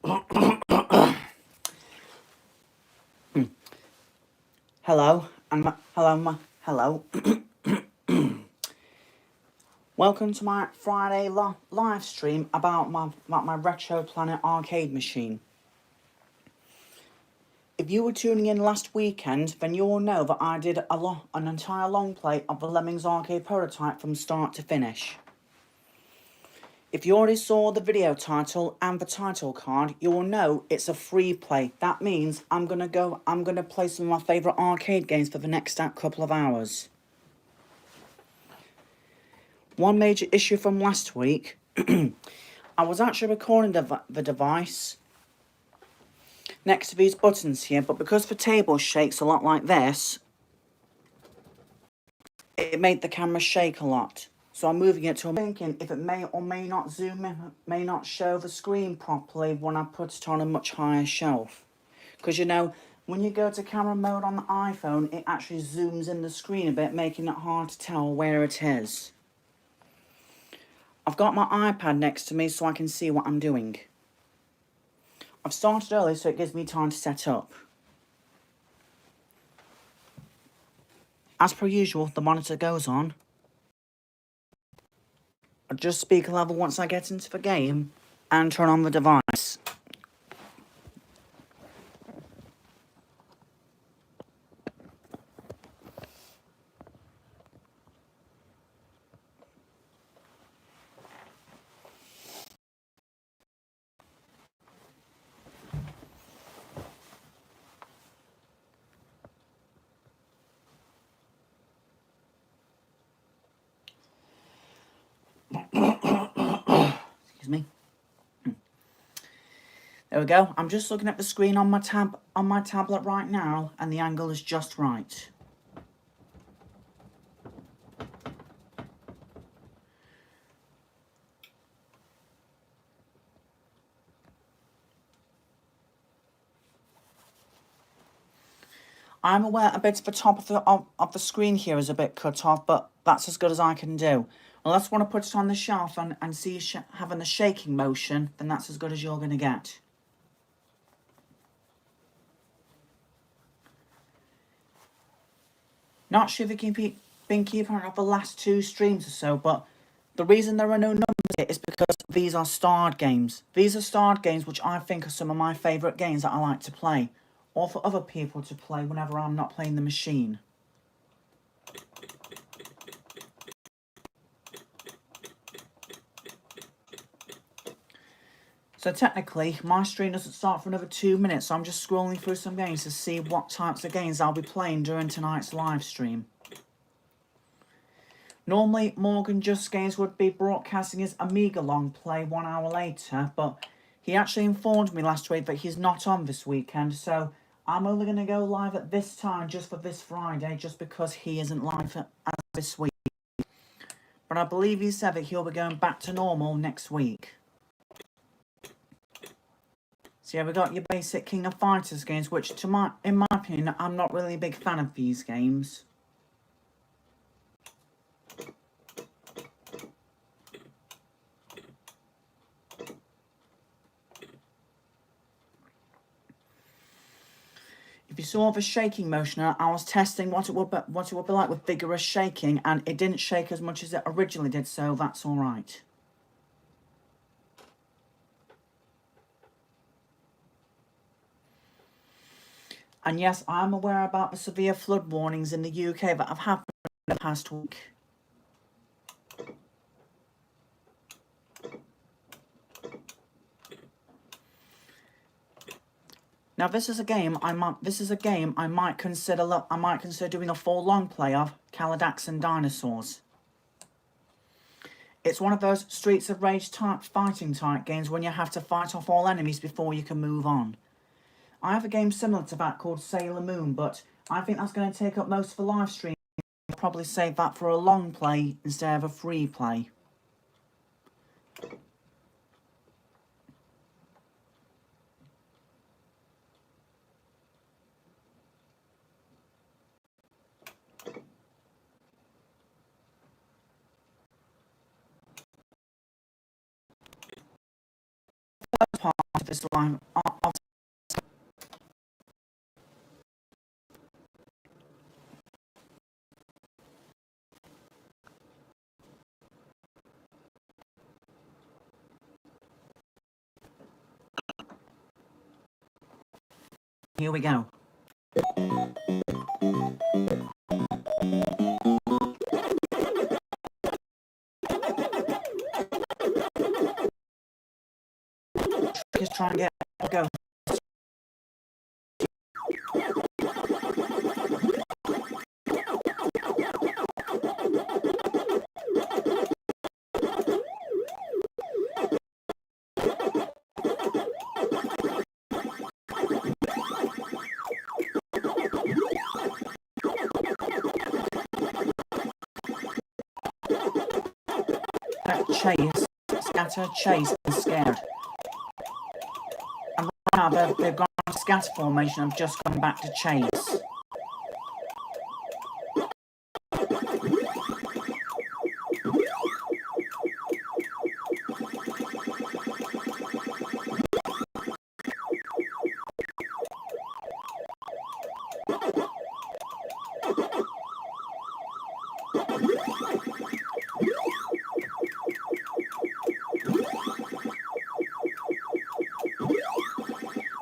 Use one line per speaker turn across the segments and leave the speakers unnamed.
Hello, and hello. Welcome to my Friday live stream about my Retro Planet arcade machine. If you were tuning in last weekend, then you'll know that I did an entire long play of the Lemmings arcade prototype from start to finish. If you already saw the video title and the title card, you will know it's a free play. That means I'm gonna play some of my favourite arcade games for the next couple of hours. One major issue from last week, I was actually recording the device next to these buttons here, but because the table shakes a lot like this, it made the camera shake a lot. So I'm moving it to thinking if it may or may not zoom in, may not show the screen properly when I put it on a much higher shelf. Because you know, when you go to camera mode on the iPhone, it actually zooms in the screen a bit, making it hard to tell where it is. I've got my iPad next to me so I can see what I'm doing. I've started early so it gives me time to set up. As per usual, the monitor goes on. Adjust speaker level once I get into the game and turn on the device. Excuse me. There we go. I'm just looking at the screen on my tablet right now, and the angle is just right. I'm aware a bit of the top of the screen here is a bit cut off, but that's as good as I can do. Unless I want to put it on the shelf and see having the shaking motion, then that's as good as you're going to get. Not sure if you've been keeping up the last 2 streams or so, but the reason there are no numbers here is because these are starred games. These are starred games which I think are some of my favourite games that I like to play, or for other people to play whenever I'm not playing the machine. So technically, my stream doesn't start for another 2 minutes, so I'm just scrolling through some games to see what types of games I'll be playing during tonight's live stream. Normally, Morgan Just Games would be broadcasting his Amiga long play 1 hour later, but he actually informed me last week that he's not on this weekend, so I'm only going to go live at this time just for this Friday, just because he isn't live as this week. But I believe he said that he'll be going back to normal next week. So yeah, we got your basic King of Fighters games, which in my opinion, I'm not really a big fan of these games. If you saw the shaking motion, I was testing what it would be like with vigorous shaking, and it didn't shake as much as it originally did, so that's alright. And yes, I'm aware about the severe flood warnings in the UK that have happened in the past week. Now this is a game I might consider doing a full long play of, Galaga and Dinosaurs. It's one of those Streets of Rage type fighting type games when you have to fight off all enemies before you can move on. I have a game similar to that called Sailor Moon, but I think that's going to take up most of the live stream. I'll probably save that for a long play instead of a free play. Part of this line. Here we go. Just try and get a go. Chase, scatter, chase, and scared. And right now they've gone to scatter formation and just gone back to chase.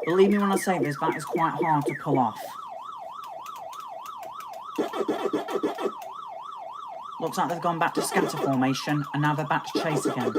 Believe me when I say this, that is quite hard to pull off. Looks like they've gone back to scatter formation, and now they're back to chase again.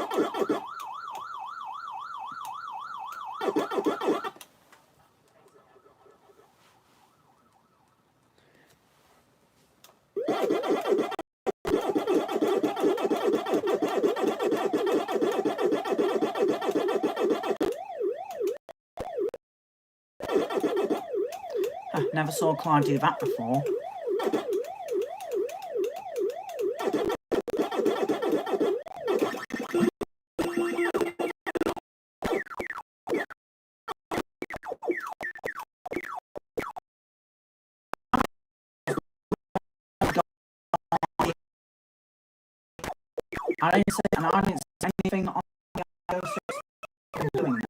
Never saw Clyde do that before. I didn't say anything on the IO6 doing that.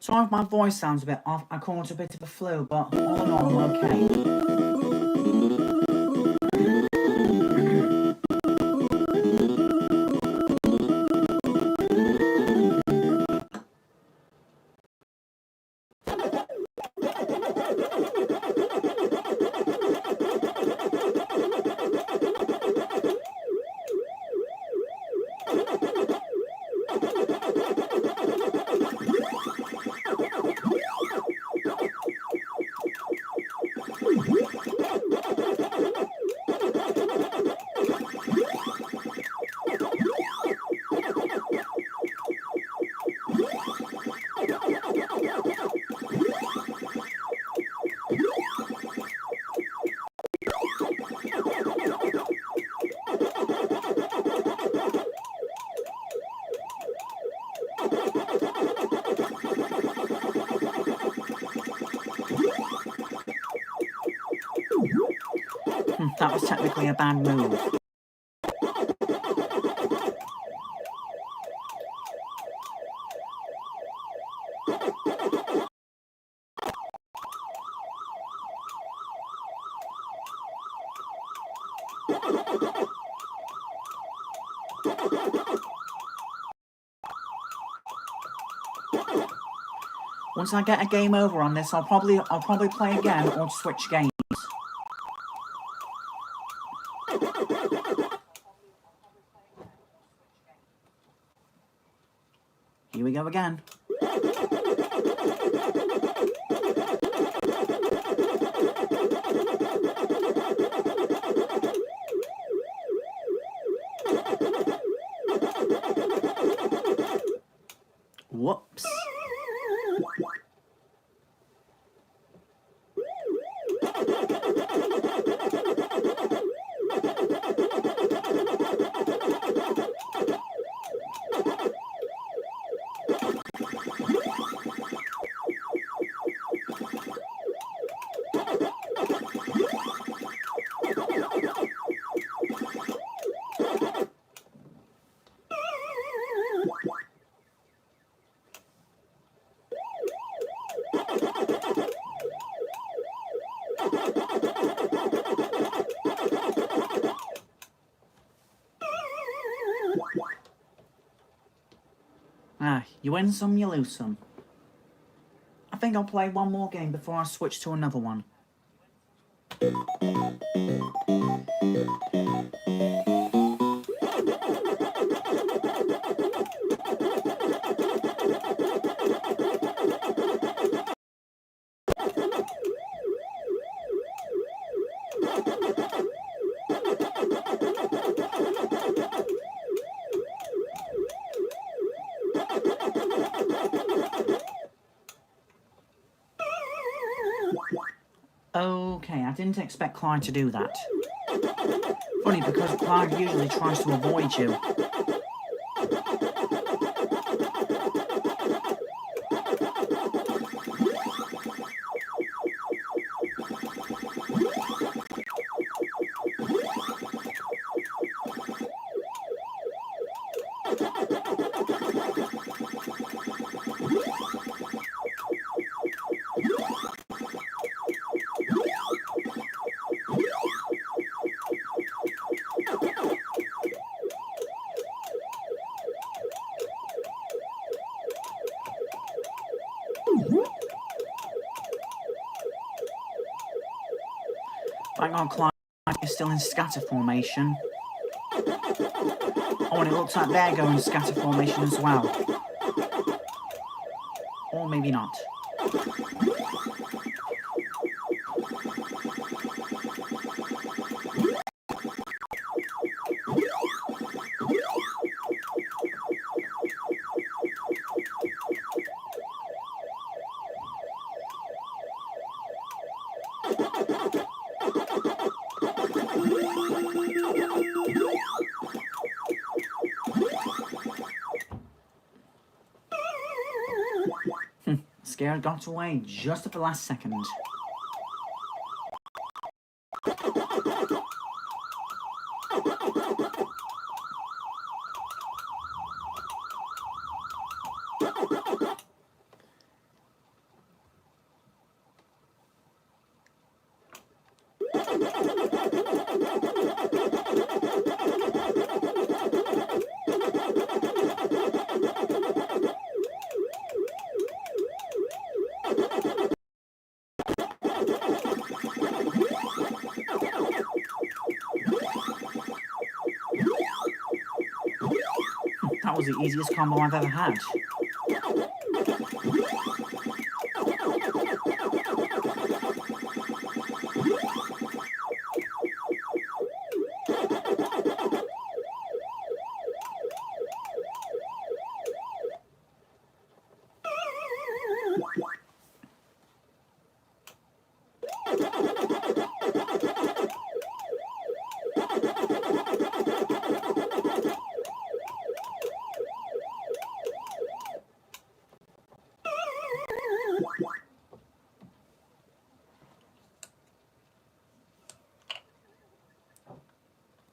Sorry if my voice sounds a bit off. I caught a bit of a flu, but all in all, I'm okay. That was technically a bad move. Once I get a game over on this, I'll probably play again or switch games. Here we go again. Whoops. You win some, you lose some. I think I'll play one more game before I switch to another one. Okay, I didn't expect Clyde to do that. Funny, because Clyde usually tries to avoid you. Hang on, Clyde is still in scatter formation. Oh, and it looks like they're going scatter formation as well. Or maybe not. Scared got away just at the last second. That was the easiest combo I've ever had.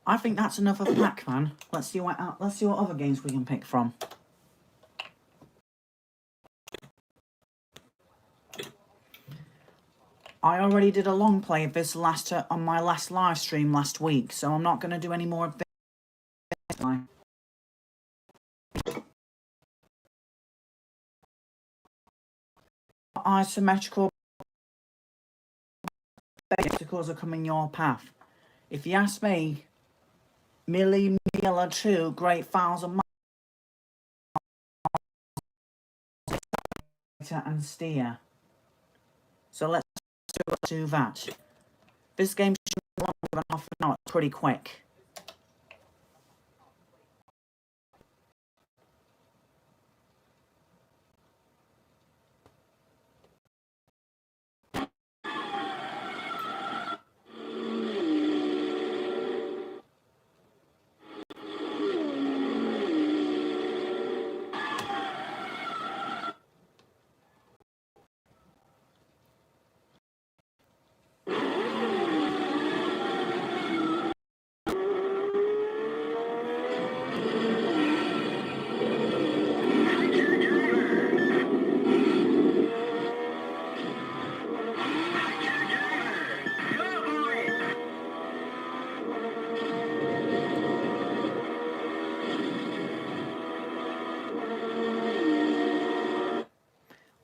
I think that's enough of Pac-Man. Let's see what other games we can pick from. I already did a long play of this on my last live stream last week, so I'm not going to do any more of this time. Isometrical obstacles are coming your path. If you ask me, Millie Miller 2 great files of and steer. So let's do that. This game should be longer than half an hour, pretty quick.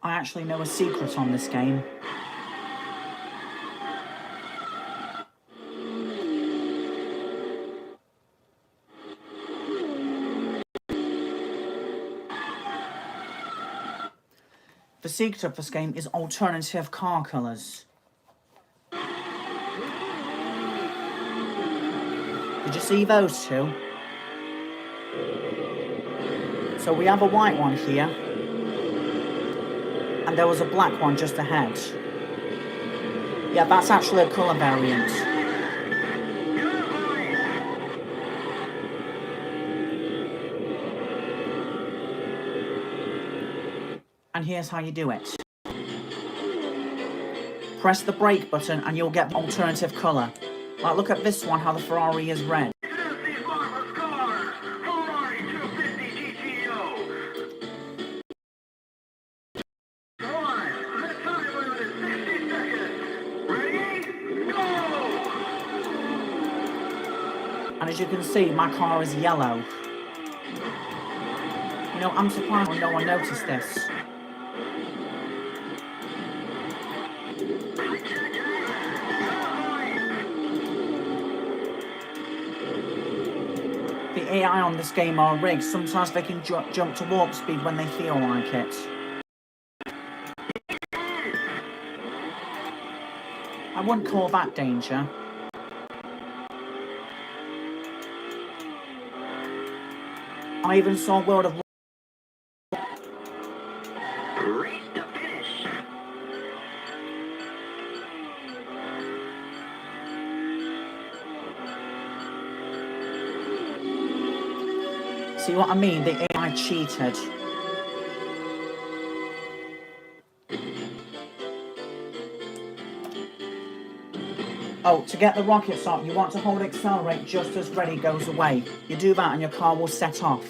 I actually know a secret on this game. The secret of this game is alternative car colours. Did you see those two? So we have a white one here. And there was a black one just ahead. Yeah, that's actually a colour variant. And here's how you do it. Press the brake button and you'll get the alternative colour. Like, look at this one, how the Ferrari is red. And as you can see, my car is yellow. You know, I'm surprised no one noticed this. The AI on this game are rigged. Sometimes they can jump to warp speed when they feel like it. I wouldn't call that danger. I even saw World of Race to finish. See what I mean? The AI cheated. Oh, to get the rocket start, you want to hold accelerate just as ready goes away. You do that and your car will set off.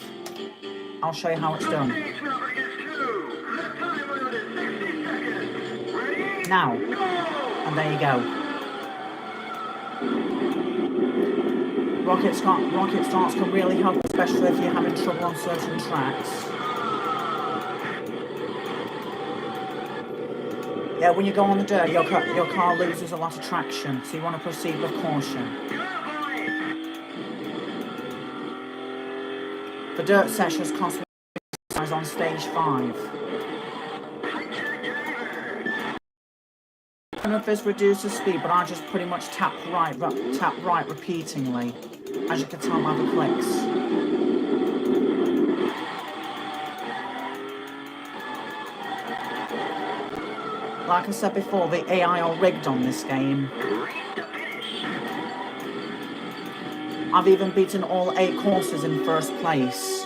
I'll show you how it's done. Now. And there you go. Rocket starts can really help, especially if you're having trouble on certain tracks. Yeah, when you go on the dirt, your car loses a lot of traction, so you want to proceed with caution. The dirt sections constantly on stage 5. I don't know if this reduces speed, but I just pretty much tap right repeatedly. As you can tell by the clicks. Like I said before, the AI are rigged on this game. I've even beaten all 8 courses in first place.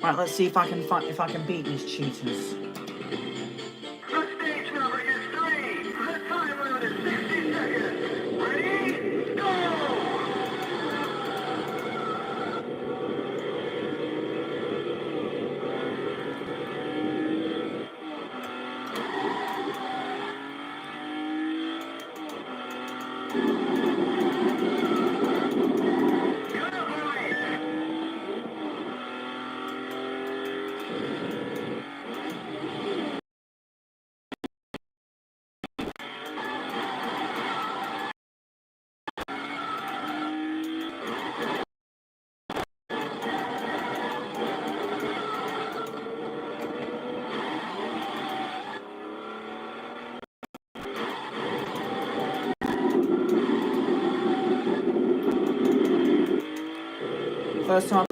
Right, let's see if I can beat these cheaters. The stage number is 3. The time limit is 60 seconds. Ready? Go! First time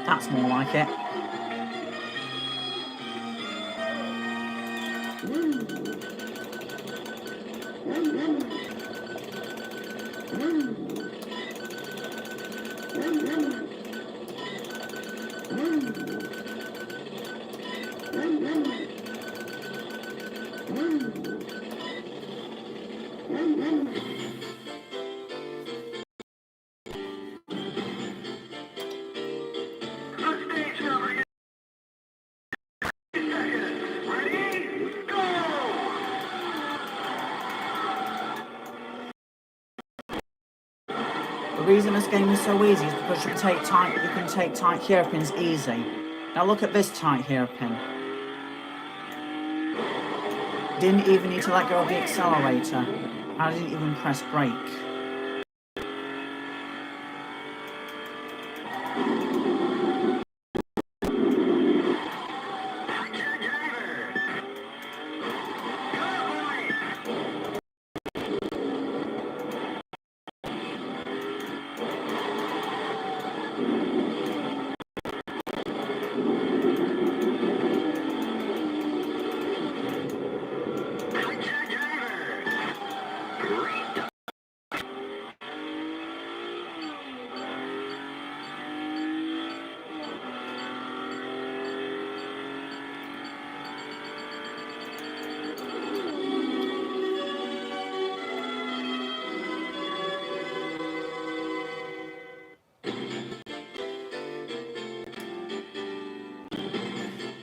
that's more like it. The reason this game is so easy is because you can take tight hairpins easy. Now look at this tight hairpin. Didn't even need to let go of the accelerator. I didn't even press brake.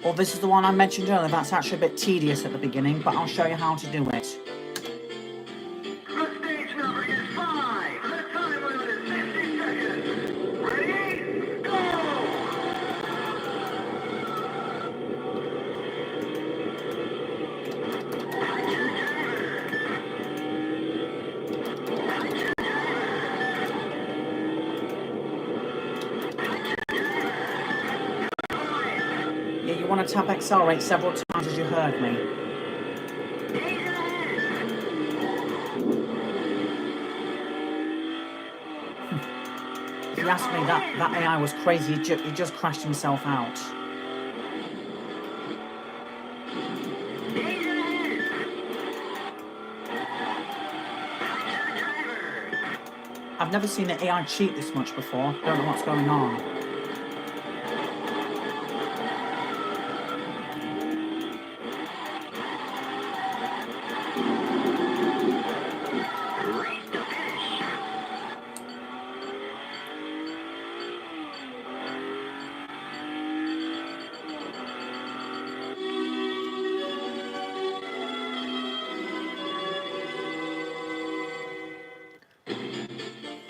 Well, this is the one I mentioned earlier. That's actually a bit tedious at the beginning, but I'll show you how to do it.
The stage number is 5. The time limit is 60 seconds. Ready? Go!
Yeah, you want to tap accelerate several times as you heard me. If you ask me, that AI was crazy. He just crashed himself out. I've never seen an AI cheat this much before. Don't know what's going on.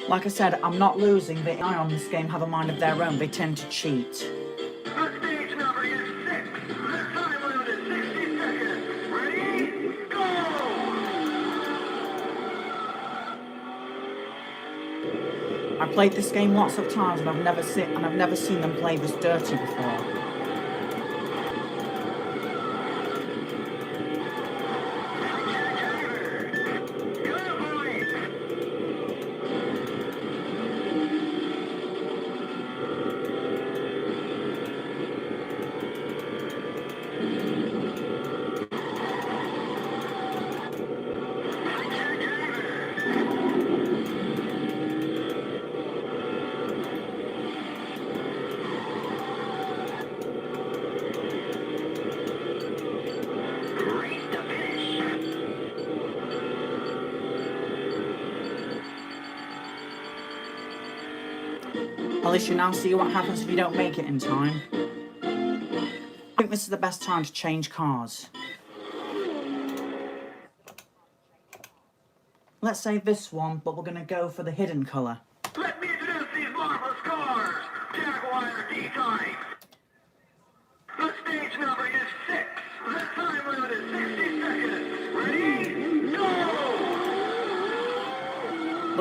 Like I said, I'm not losing. The AI on this game have a mind of their own. They tend to cheat.
The stage number is 6. The time limit is 60 seconds. Ready? Go!
I played this game lots of times, and I've never seen them play this dirty before. At least you now see what happens if you don't make it in time. I think this is the best time to change cars. Let's say this one, but we're going to go for the hidden colour.
Let me introduce these marvelous cars. Jaguar D-Type. The stage number is 6. The time limit is 60 seconds. Ready? Go!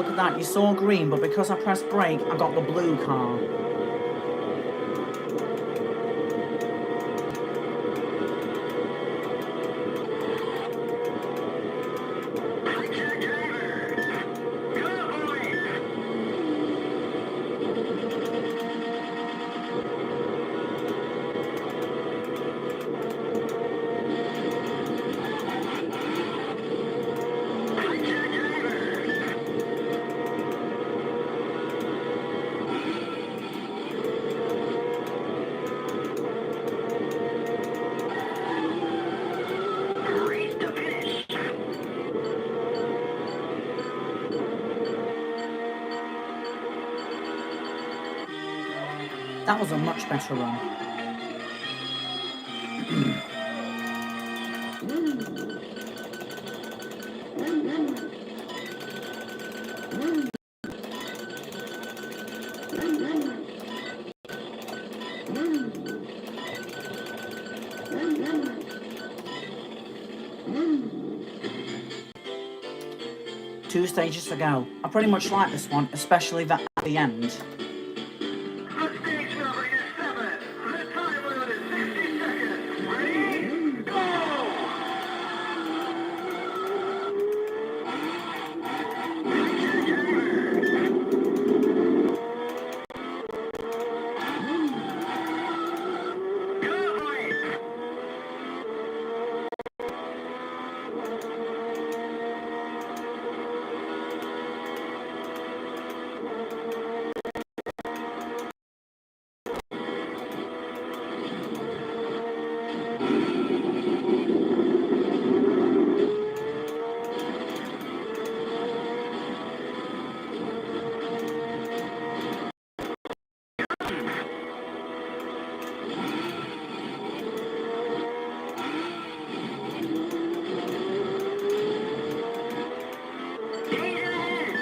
Look at that, you saw green, but because I pressed brake, I got the blue car. That was a much better run. Two stages to go. I pretty much like this one, especially that at the end.
The stage number is 7. The time limit is 60 seconds. Ready? Go!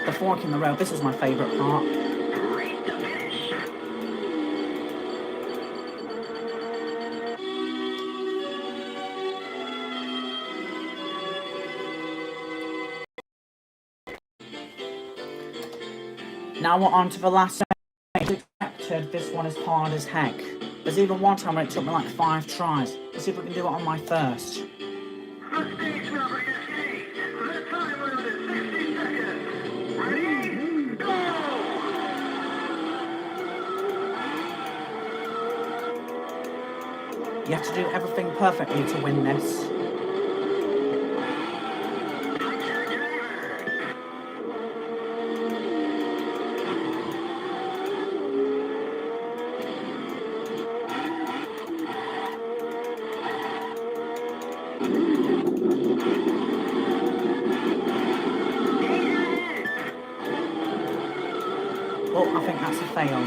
The fork in the road, this is my favourite part.
Race to finish.
Now we're on to the last stage. This one is hard as heck. There's even one time when it took me like 5 tries. Let's see if we can do it on my first.
The stage number is 8. The time limit is 60 seconds. Ready? Go!
You have to do everything perfectly to win this. Oh, I think that's a fail.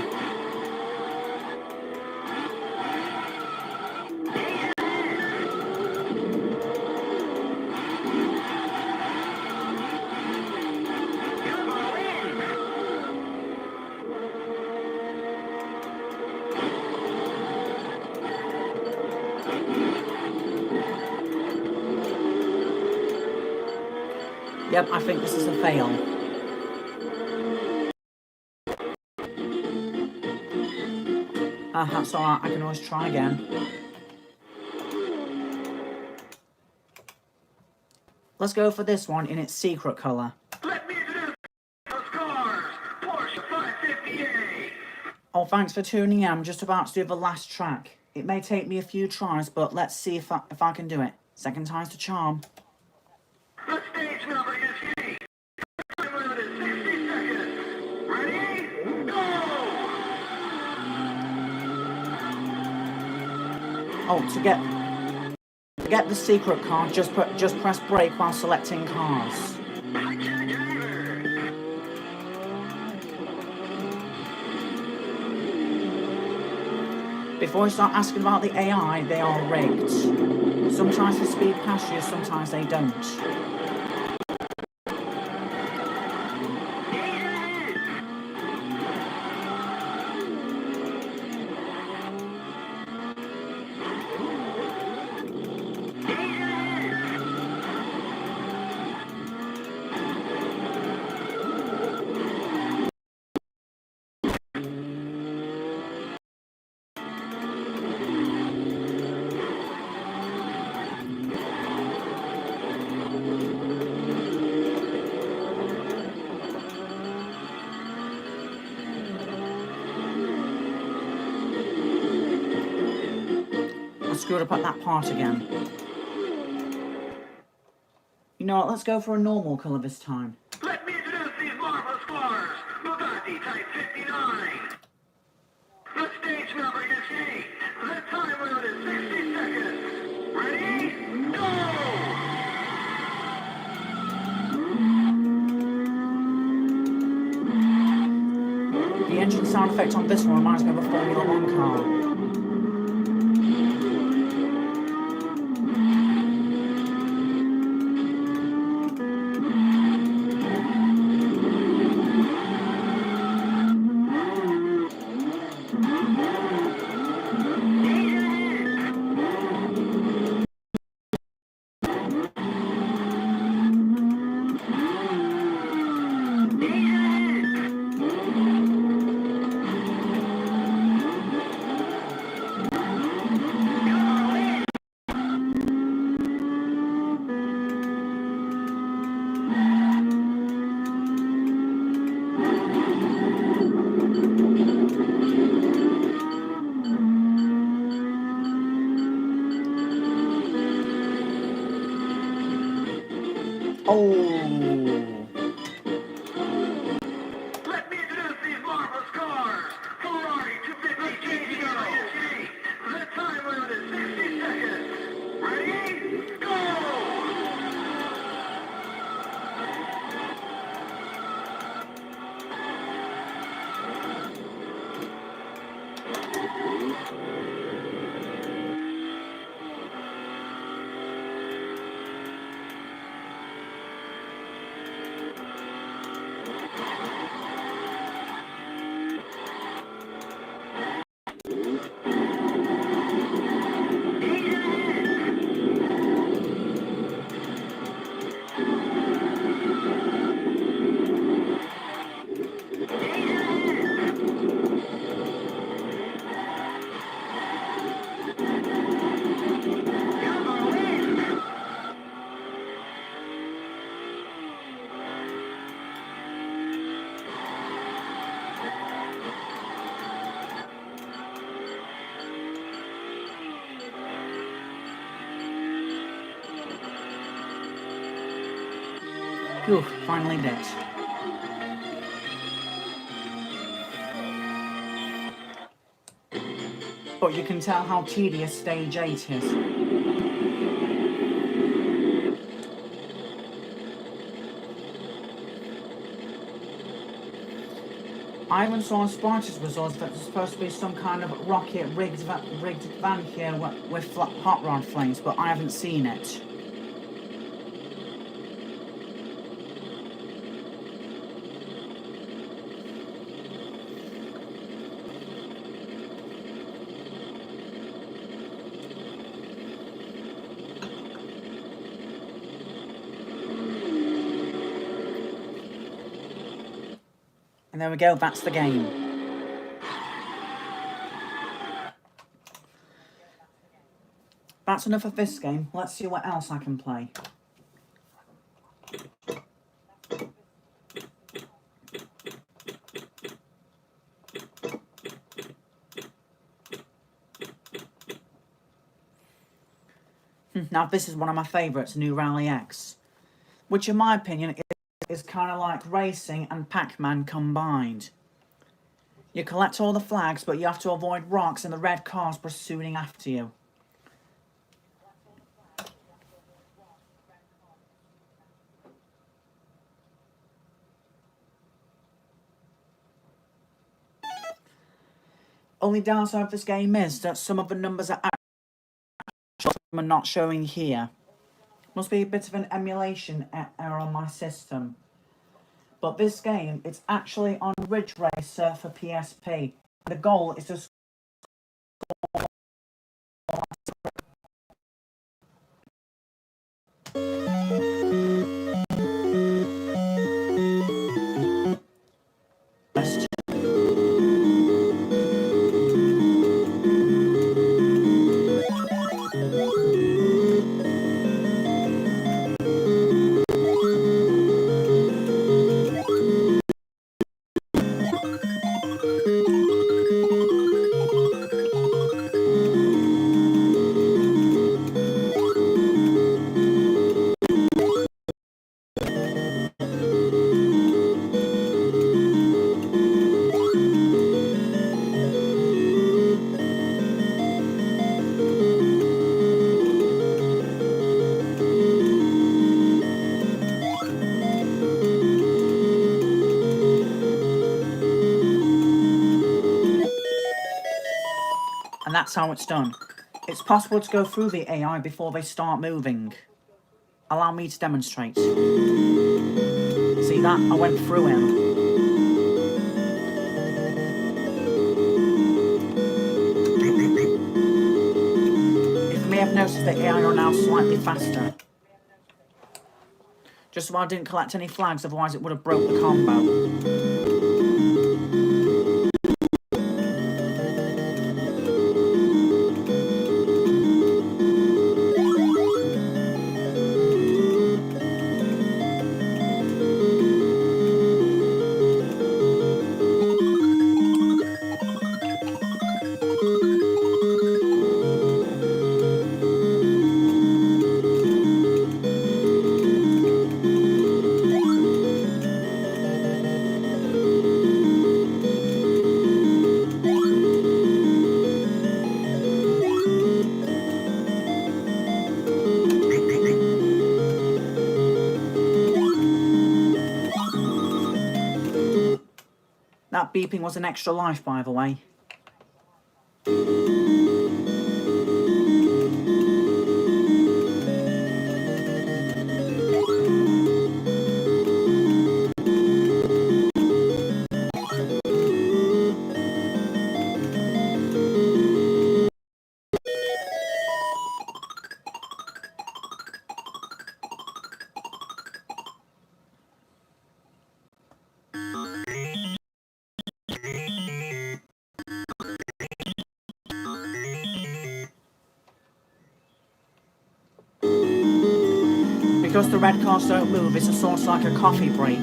Yep, I think this is a fail. That's alright, I can always try again. Let's go for this one in its secret colour.
Let me introduce the scores. Porsche 550A.
Oh, thanks for tuning in. I'm just about to do the last track. It may take me a few tries, but let's see if I can do it. Second time's the charm.
The stage number is 8. The time limit is 60 seconds. Ready? Go!
Oh, to get the secret car, just press brake while selecting cars. Before you start asking about the AI, they are rigged. Sometimes they speed past you, sometimes they don't. I screwed up at that part again. You know what, let's go for a normal colour this time.
Let me introduce these marvelous cars. Bugatti Type 59. The stage number is 8. The time limit is 60 seconds. Ready? Go!
The engine sound effect on this one reminds me of a Formula 1 car. Oh!
Let me introduce these marvelous cars. Ferrari 250 GTO. The time limit is 60 seconds. Ready? Go!
Phew, finally did. But you can tell how tedious stage 8 is. I even saw on Sparta's results that there's supposed to be some kind of rocket rigged van here with hot rod flames, but I haven't seen it. And there we go, that's the game. That's enough of this game. Let's see what else I can play. Now this is one of my favourites, New Rally X, which in my opinion is kind of like racing and Pac-Man combined. You collect all the flags, but you have to avoid rocks and the red cars pursuing after you. Only downside of this game is that some of the numbers are not showing here. Must be a bit of an emulation error on my system. But this game, it's actually on Ridge Racer for PSP. The goal is to score And that's how it's done. It's possible to go through the AI before they start moving. Allow me to demonstrate. See that? I went through him. If you may have noticed the AI are now slightly faster. Just so I didn't collect any flags, otherwise it would have broke the combo. That beeping was an extra life, by the way. Because the red cars don't move, it's a sort of like a coffee break.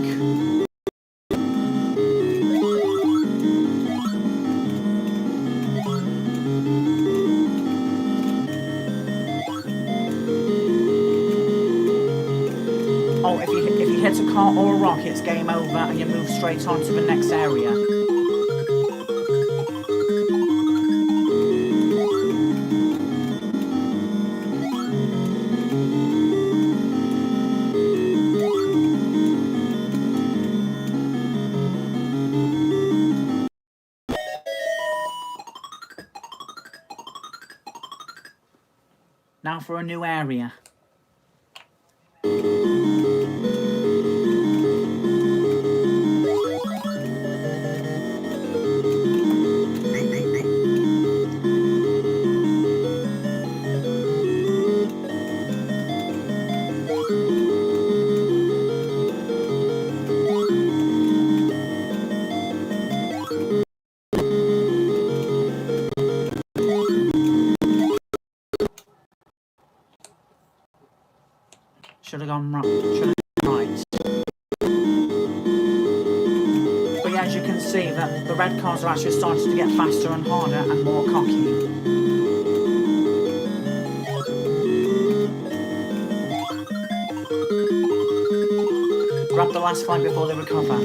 Oh, if you hit a car or a rock, it's game over and you move straight on to the next area. Now for a new area. Should have gone right. But yeah, as you can see, that the red cars are actually starting to get faster and harder and more cocky. Grab the last flag before they recover.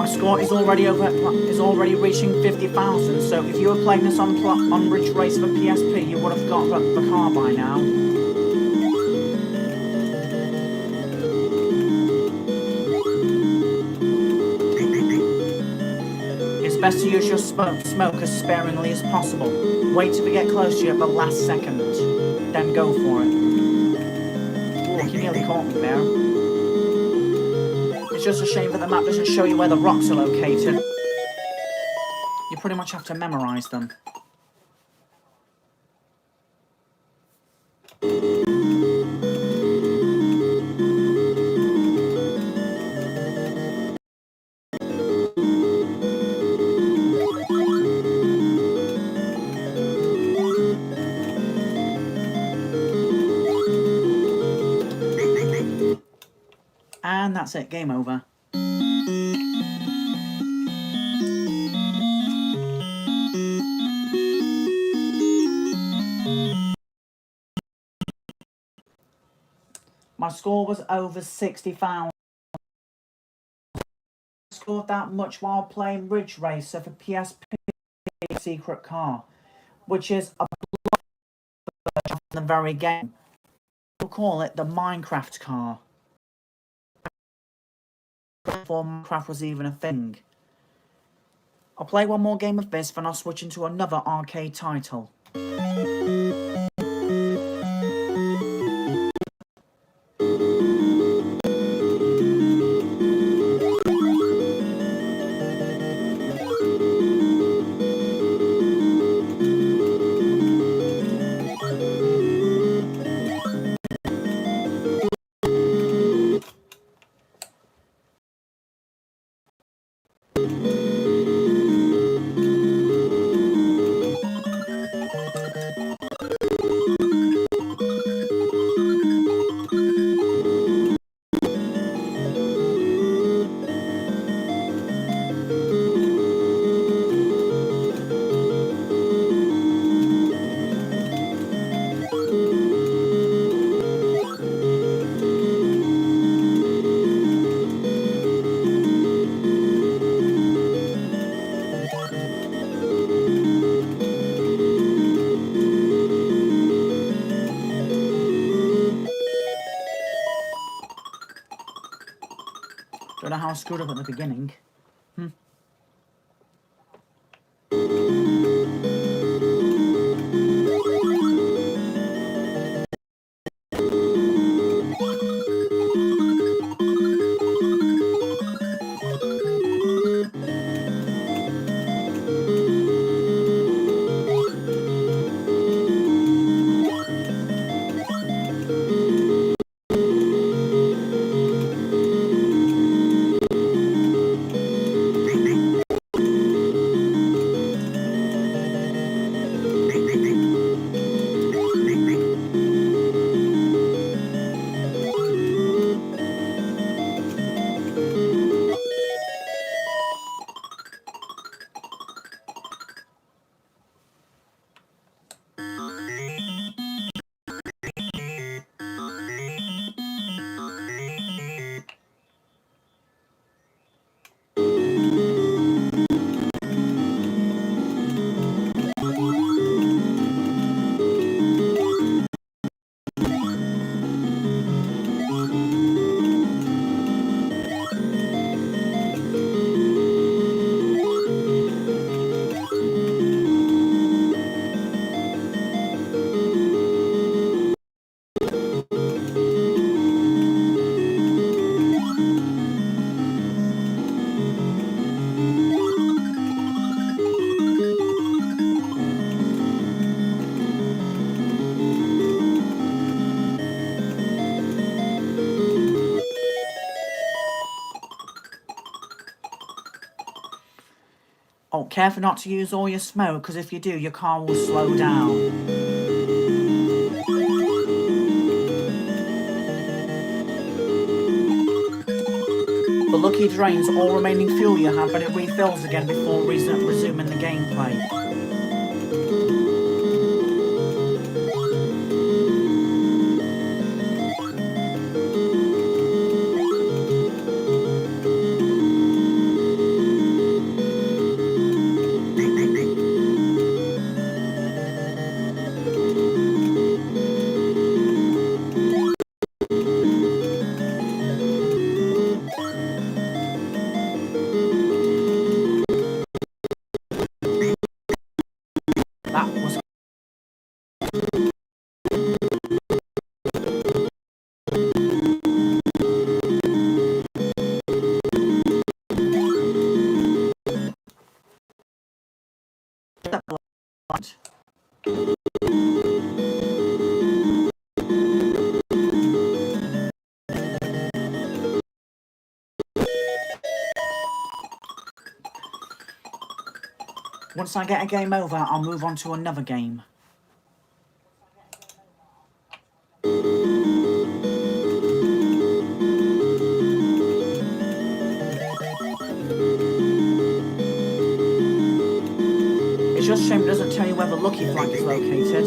Score is already reaching 50,000. So if you were playing this on Ridge Race for PSP, you would have got the car by now. It's best to use your smoke as sparingly as possible. Wait till we get close to you at the last second, then go for it. Oh, he nearly caught me there. It's just a shame that the map doesn't show you where the rocks are located. You pretty much have to memorize them. And that's it, game over. My score was over 60,000. I scored that much while playing Ridge Racer for PSP Secret Car, which is a version of the very game. We'll call it the Minecraft car. Before Minecraft was even a thing. I'll play one more game of this, then I'll switch into another arcade title. Don't know how I screwed up at the beginning. Oh, careful not to use all your smoke, because if you do, your car will slow down. The lucky drains all remaining fuel you have, but it refills again before resuming the gameplay. That was Once I get a game over, I'll move on to another game. It's just a shame it doesn't tell you where the lucky flag is located.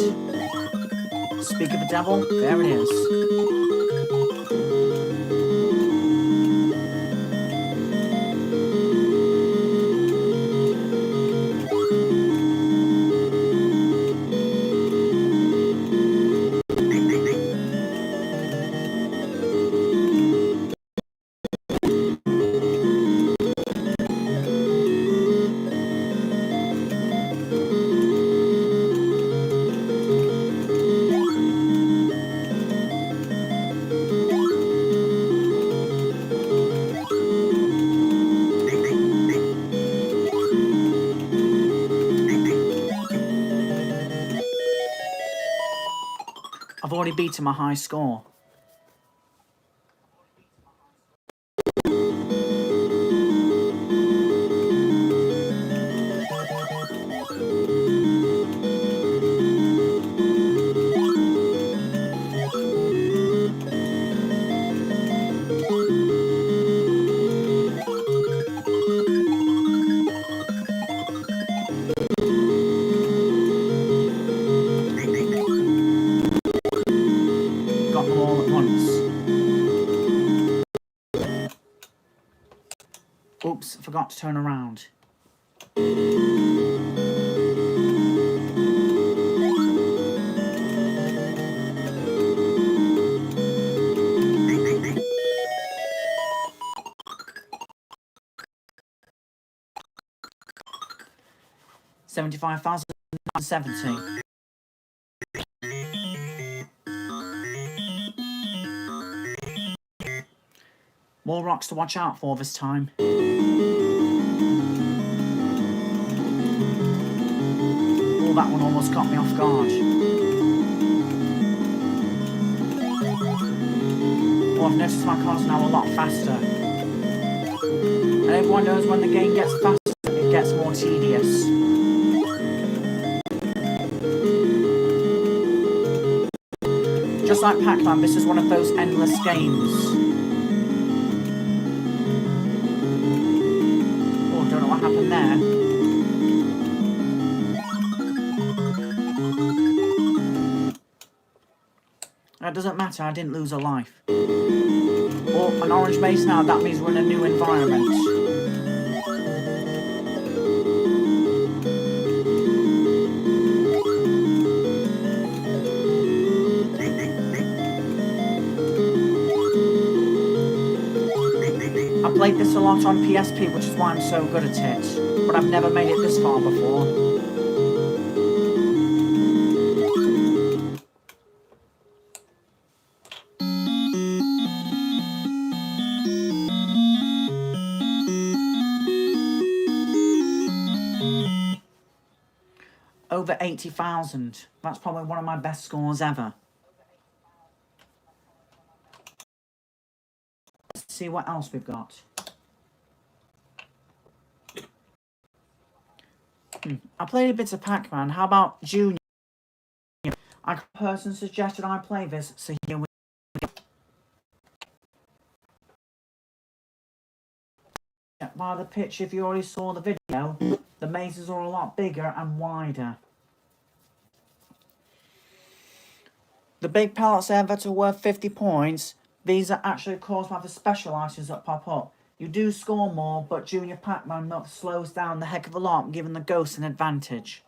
Speak of the devil, there it is. I've already beaten my high score. Got them all at once. Oops, forgot to turn around. $75,070. More rocks to watch out for this time. Oh, that one almost caught me off guard. Oh, I've noticed my car's now a lot faster. And everyone knows when the game gets faster, it gets more tedious. Just like Pac-Man, this is one of those endless games. Oh, don't know what happened there. That doesn't matter, I didn't lose a life. Oh, an orange base now, that means we're in a new environment. I played this a lot on PSP, which is why I'm so good at it. But I've never made it this far before. Over 80,000. That's probably one of my best scores ever. Let's see what else we've got. I played a bit of Pac-Man. How about Junior? A person suggested I play this, so here we go. By the pitch, if you already saw the video, the mazes are a lot bigger and wider. The big pellets there that are worth 50 points, these are actually caused by the special items that pop up. You do score more, but Junior Pac-Man slows down the heck of a lot, giving the ghosts an advantage.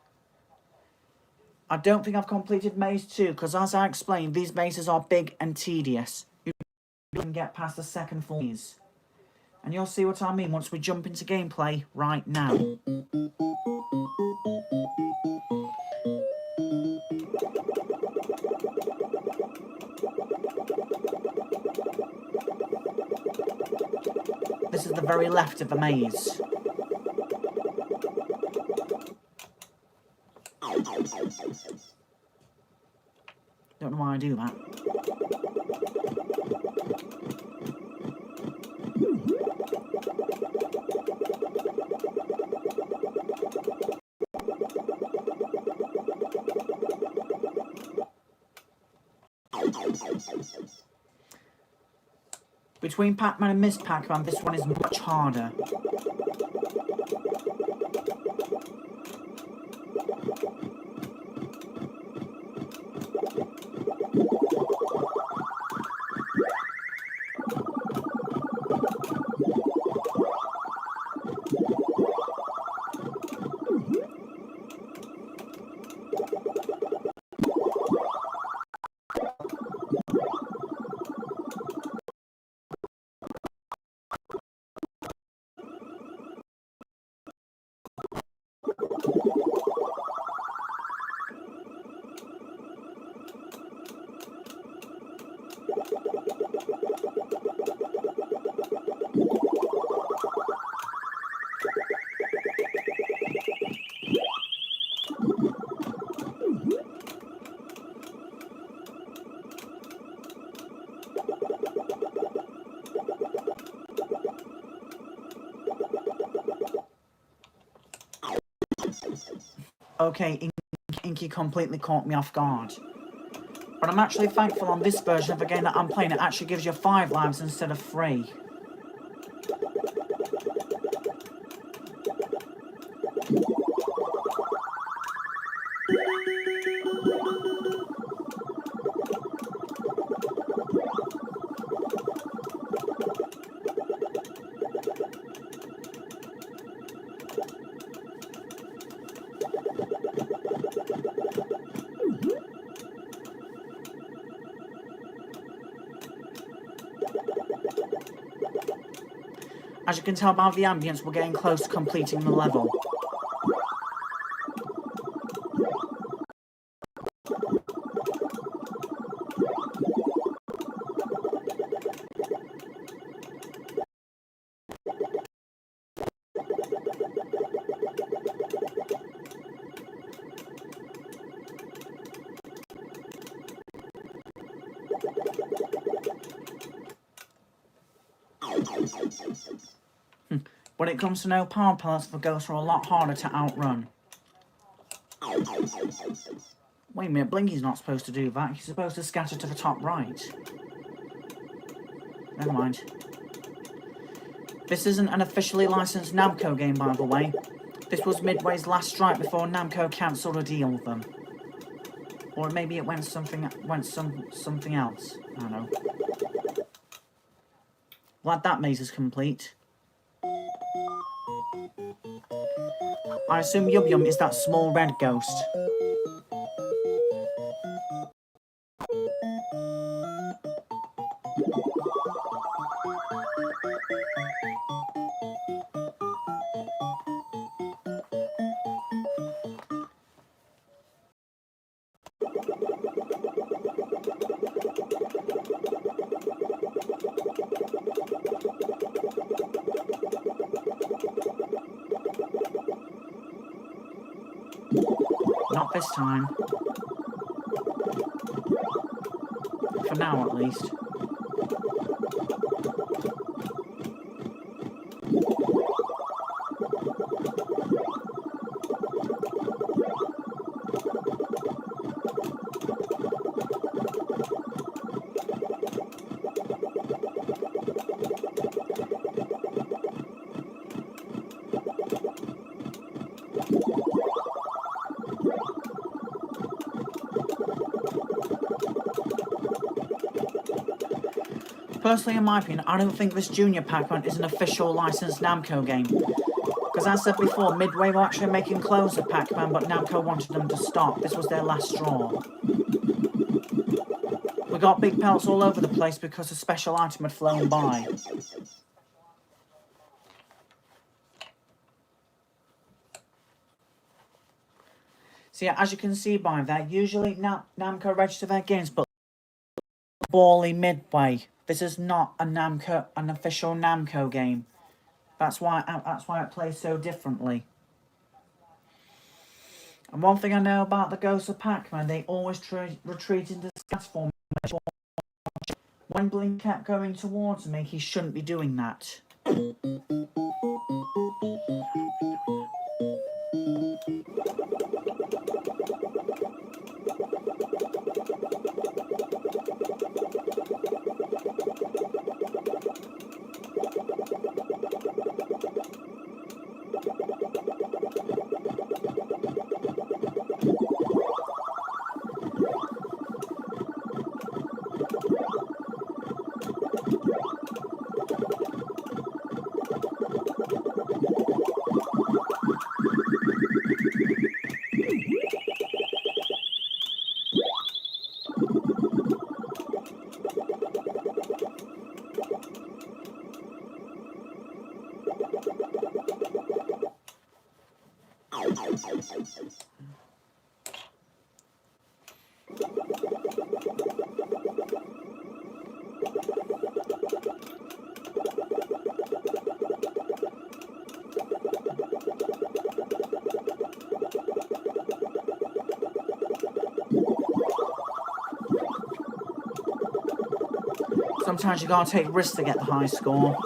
I don't think I've completed Maze 2, because as I explained, these mazes are big and tedious. You can get past the second phase. And you'll see what I mean once we jump into gameplay right now. This is the very left of the maze. Don't know why I do that. Between Pac-Man and Miss Pac-Man, this one is much harder. okay, Inky completely caught me off guard. But I'm actually thankful on this version of the game that I'm playing, it actually gives you 5 lives instead of 3. As you can tell by the ambience, we're getting close to completing the level. When it comes to no power pellets, the ghosts are a lot harder to outrun. Wait a minute, Blinky's not supposed to do that. He's supposed to scatter to the top right. Never mind. This isn't an officially licensed Namco game, by the way. This was Midway's last strike before Namco cancelled a deal with them. Or maybe it went something else. I don't know. Glad that maze is complete. I assume Yum Yum is that small red ghost. Not this time. For now, at least. Personally, in my opinion, I don't think this Junior Pac-Man is an official licensed Namco game. Because as I said before, Midway were actually making clones of Pac-Man, but Namco wanted them to stop. This was their last straw. We got big pelts all over the place because a special item had flown by. So yeah, as you can see by that, usually Namco register their games, but Bally Midway. This is not an official Namco game. That's why it plays so differently. And one thing I know about the Ghosts of Pac-Man, they always retreat into scat formation. When Blink kept going towards me, he shouldn't be doing that. Sometimes you gotta take risks to get the high score.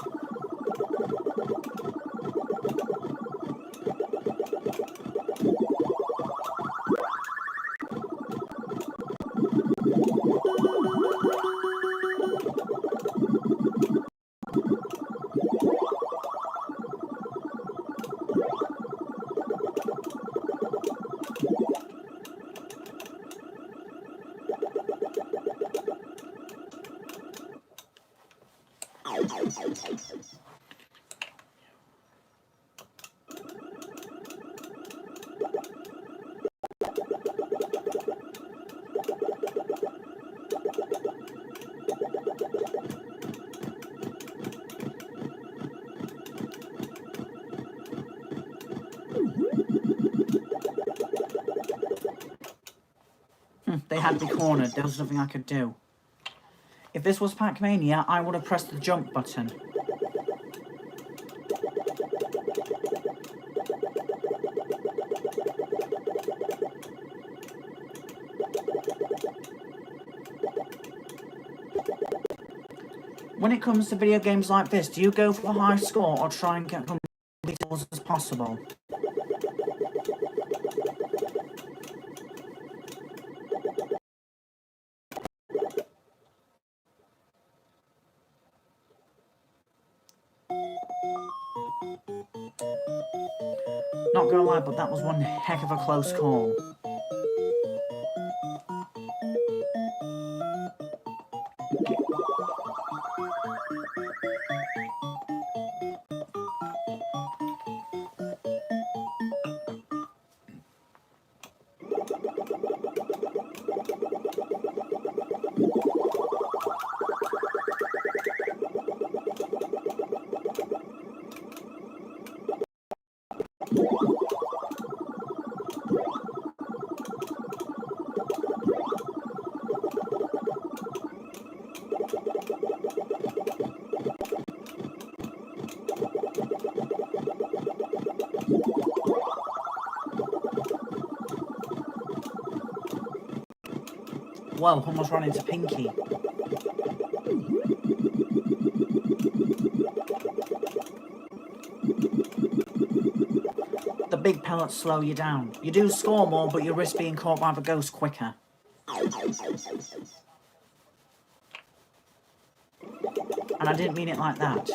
They had me cornered. There was nothing I could do. If this was Pac-Mania, I would have pressed the jump button. When it comes to video games like this, do you go for a high score or try and get complete as possible? Not gonna lie, but that was one heck of a close call. Whoa, almost ran into Pinky. The big pellets slow you down. You do score more, but you risk being caught by the ghost quicker. And I didn't mean it like that.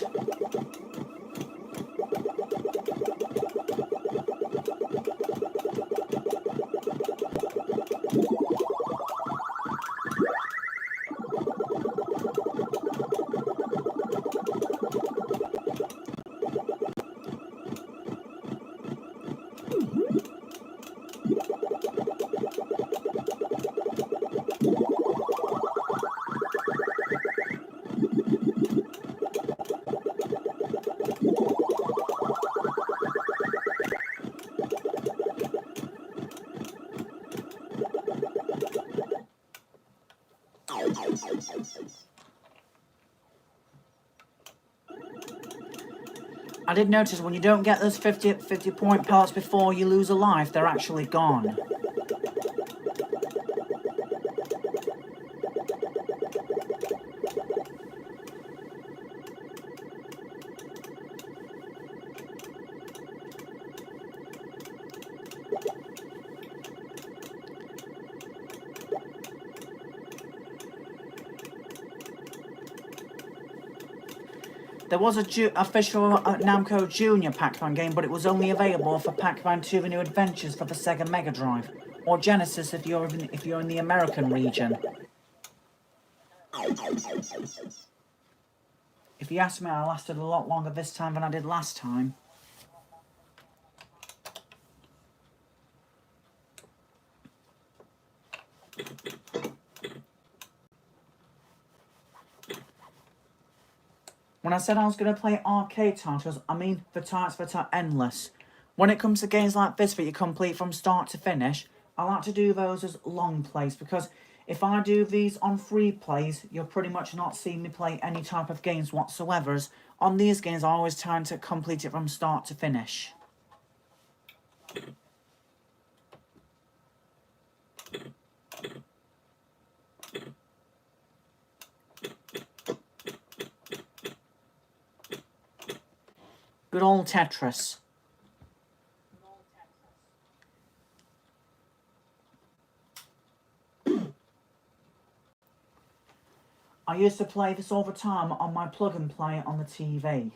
I did notice when you don't get those 50 point pellets before you lose a life, they're actually gone. There was a official Namco Junior Pac-Man game, but it was only available for Pac-Man 2: The New Adventures for the Sega Mega Drive, or Genesis if you're in the American region. If you ask me, I lasted a lot longer this time than I did last time. When I said I was going to play arcade titles, I mean the titles that are endless. When it comes to games like this that you complete from start to finish, I like to do those as long plays, because if I do these on free plays, you'll pretty much not see me play any type of games whatsoever. As on these games, I always try to complete it from start to finish. Good old Tetris. I used to play this all the time on my plug and play on the TV.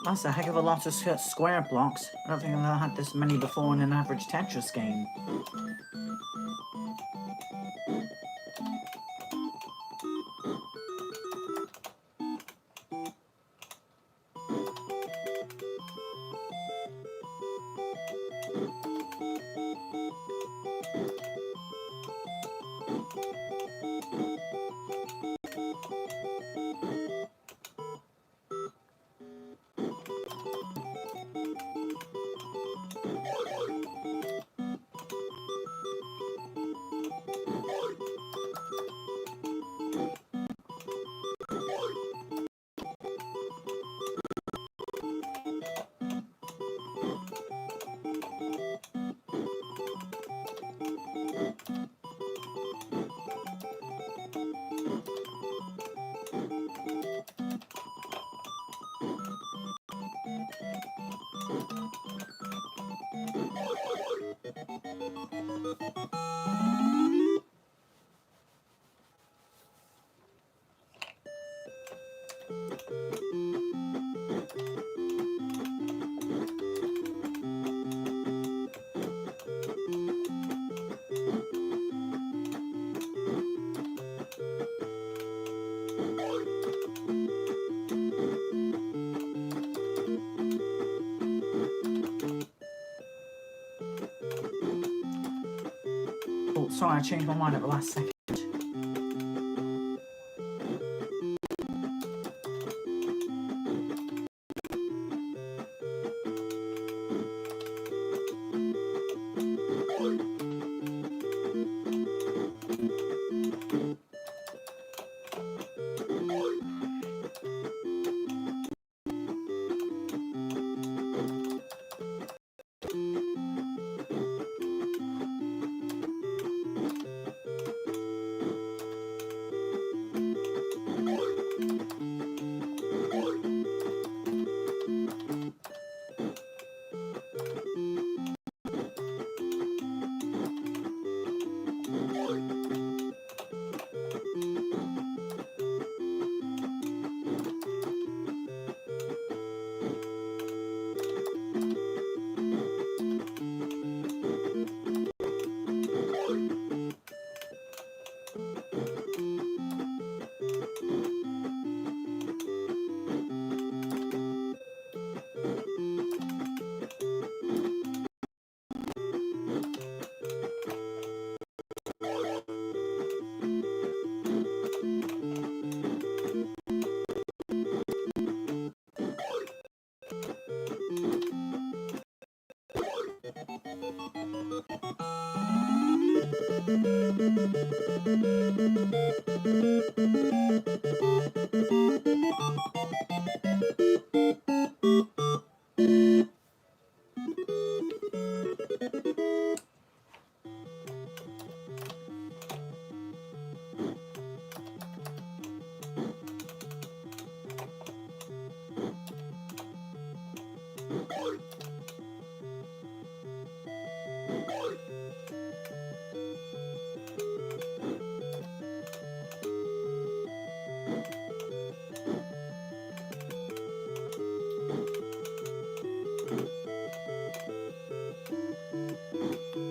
That's a heck of a lot of square blocks. I don't think I've ever had this many before in an average Tetris game. Oh, sorry, I changed my mind at the last second.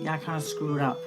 Yeah, I kind of screwed up.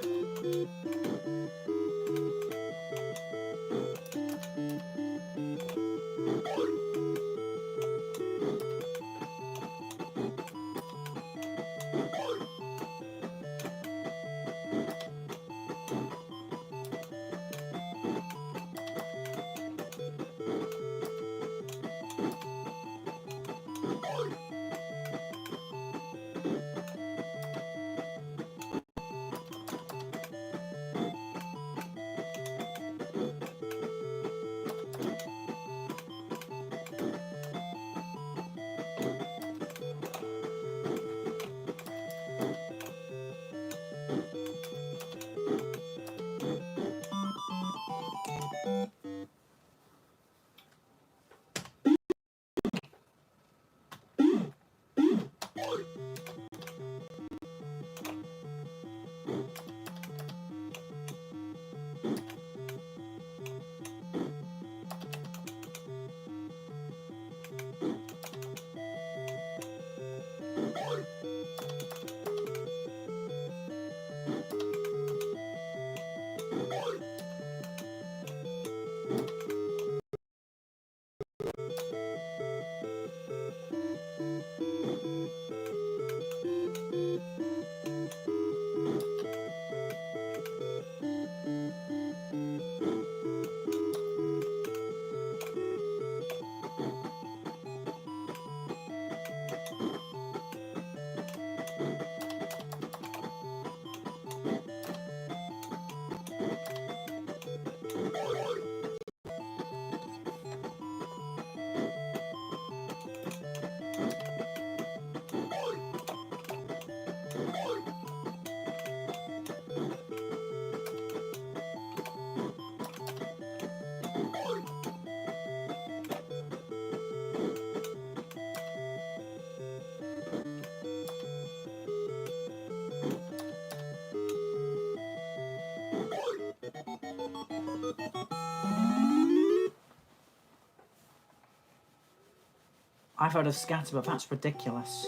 I've heard of scatter, but that's ridiculous.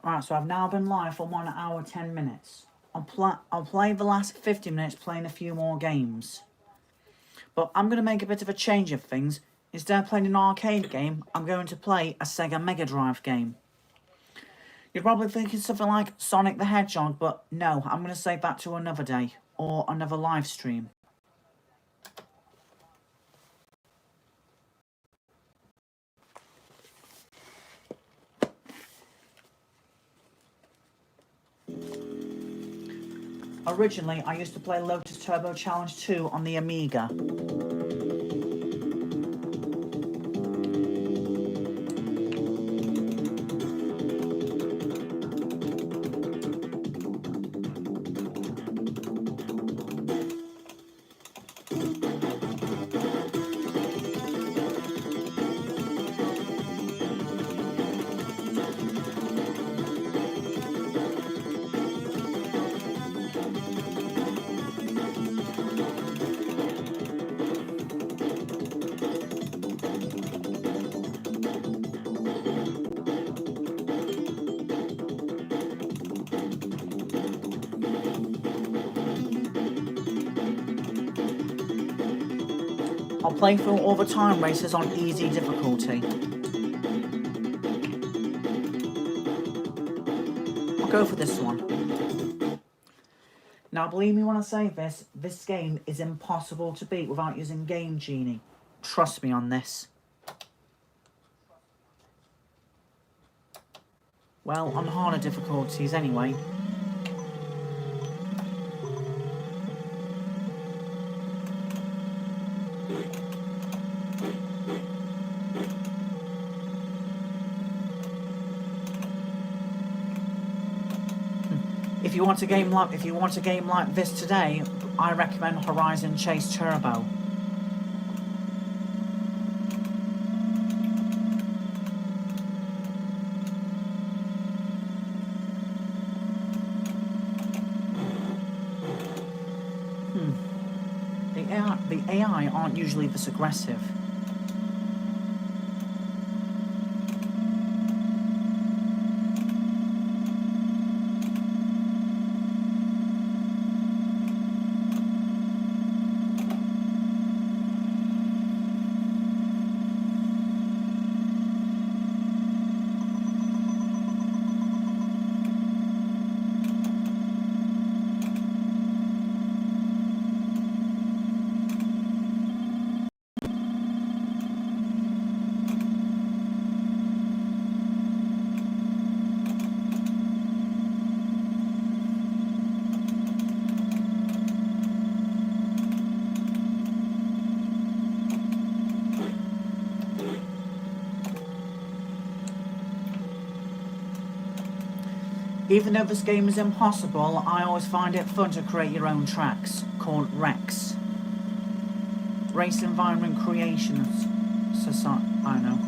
Right, so I've now been live for 1 hour 10 minutes. I'll play the last 50 minutes playing a few more games. But I'm going to make a bit of a change of things. Instead of playing an arcade game, I'm going to play a Sega Mega Drive game. You're probably thinking something like Sonic the Hedgehog, but no, I'm going to save that to another day, or another live stream. Originally, I used to play Lotus Turbo Challenge 2 on the Amiga. I'll play through all the time races on easy difficulty. I'll go for this one. Now believe me when I say this game is impossible to beat without using Game Genie. Trust me on this. Well, on harder difficulties anyway. If you want a game like this today, I recommend Horizon Chase Turbo. The AI aren't usually this aggressive. Even though this game is impossible, I always find it fun to create your own tracks, called REX. Race Environment Creation Society, I know.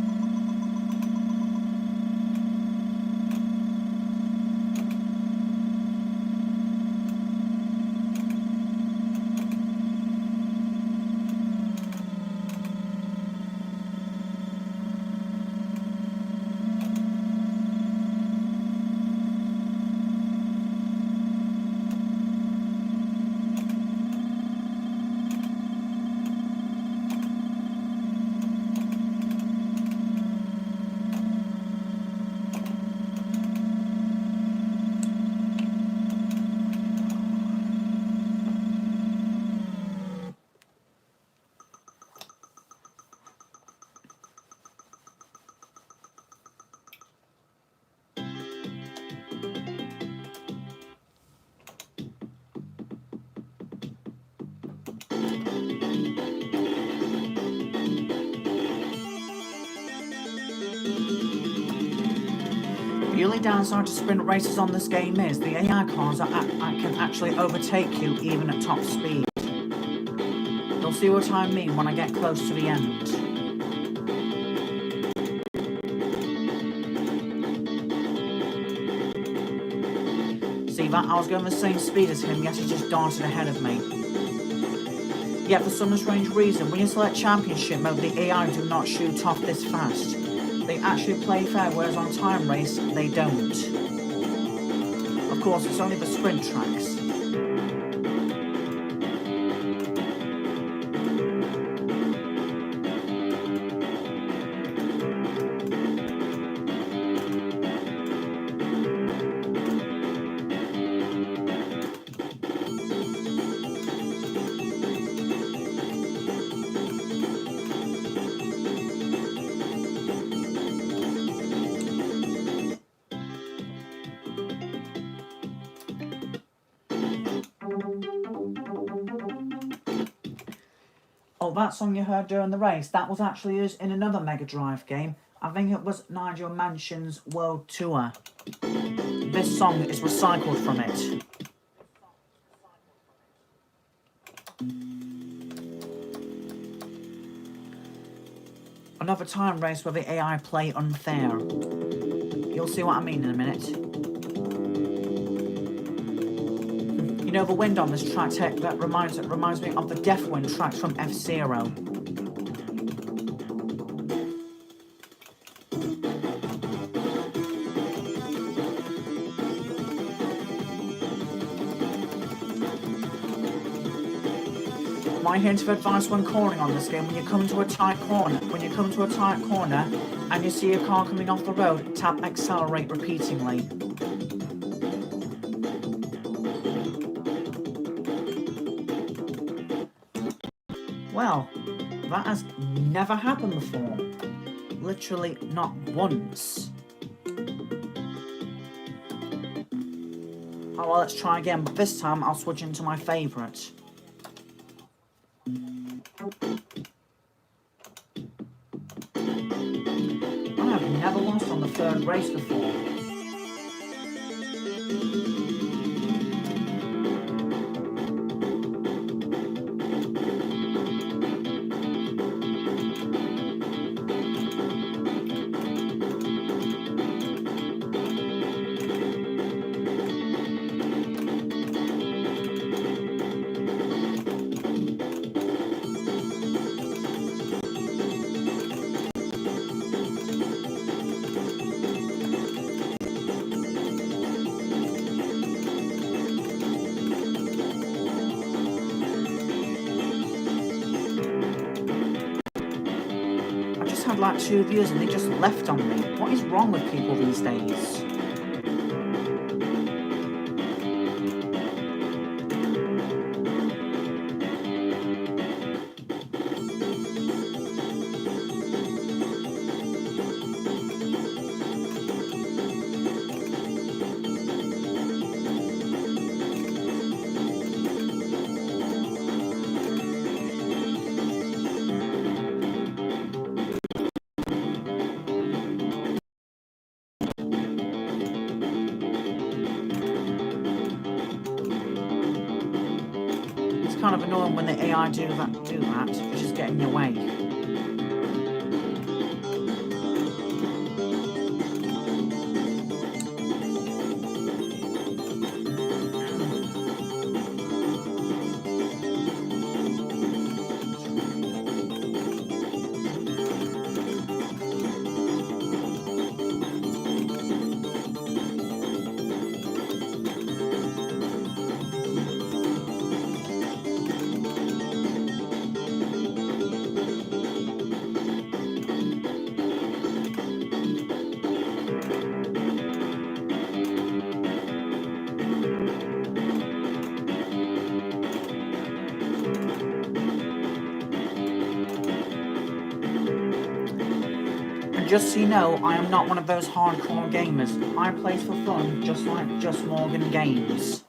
The only downside to sprint races on this game is the AI cars can actually overtake you even at top speed. You'll see what I mean when I get close to the end. See that? I was going the same speed as him, yet he just darted ahead of me. Yet for some strange reason, when you select championship mode, the AI do not shoot off this fast. They actually play fair, whereas on time race, they don't. Of course, it's only the sprint tracks. Oh, that song you heard during the race, that was actually used in another Mega Drive game. I think it was Nigel Manson's World Tour. This song is recycled from it. Another time race where the AI play unfair. You'll see what I mean in a minute. You know, the wind on this track that reminds me of the Death Wind tracks from F-Zero. My hint of advice when cornering on this game: when you come to a tight corner, and you see a car coming off the road, tap accelerate repeatedly. Well, that has never happened before. Literally not once. Oh well, let's try again, but this time I'll switch into my favourite. I have never lost on the third race before. Had like 2 viewers and they just left on me. What is wrong with people these days? It's kind of annoying when the AI do that, which is getting in your way. Just so you know, I am not one of those hardcore gamers. I play for fun, just like Just Morgan Games.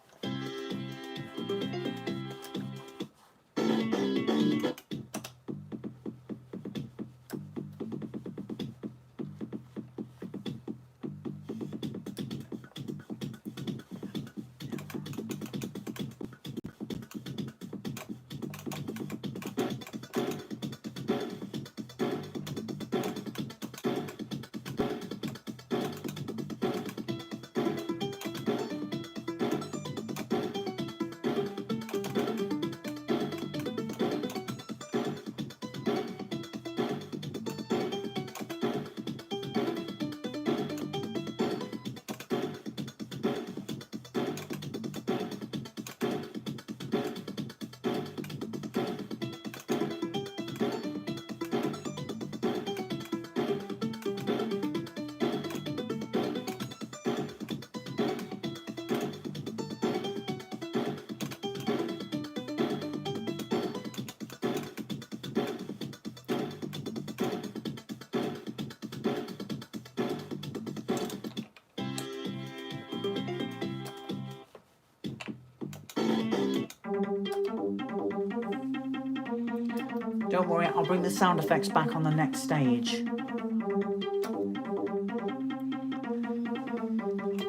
Don't worry, I'll bring the sound effects back on the next stage.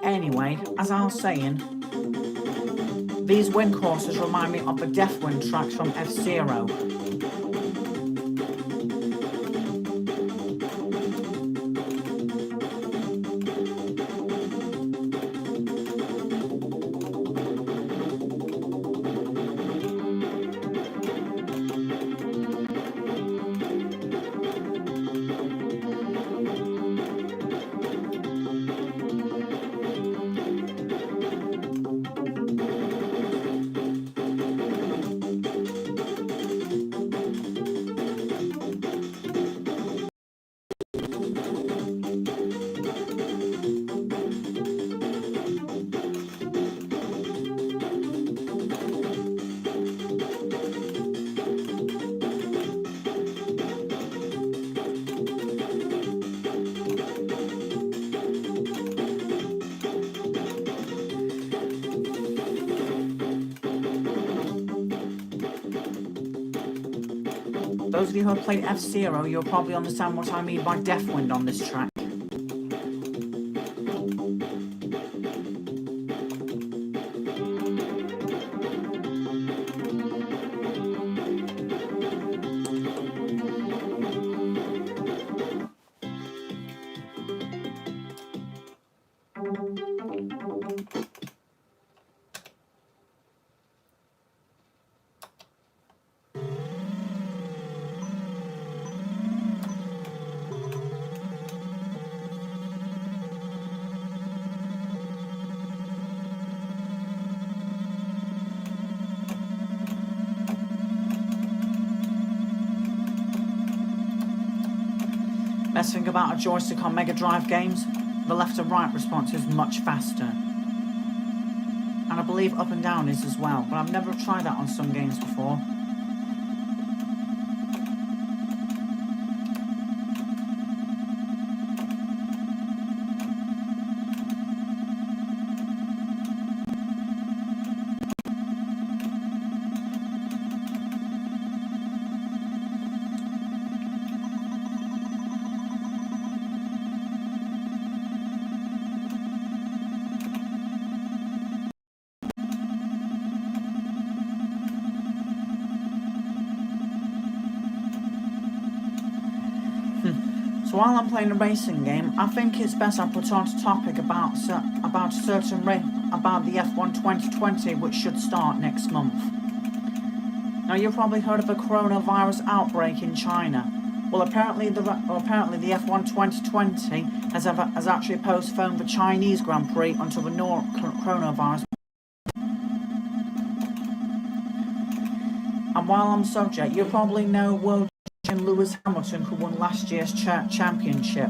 Anyway, as I was saying, these wind courses remind me of the Deathwind tracks from F-Zero. Those of you who have played F-Zero, you'll probably understand what I mean by Deathwind on this track. Best thing about a joystick on Mega Drive games, the left and right response is much faster. And I believe up and down is as well, but I've never tried that on some games before. So while I'm playing a racing game, I think it's best I put on a topic about the F1 2020, which should start next month. Now you've probably heard of a coronavirus outbreak in China. Well, apparently the F1 2020 has actually postponed the Chinese Grand Prix until the coronavirus. And while on the subject, you probably know world champion Lewis Hamilton, who won last year's championship.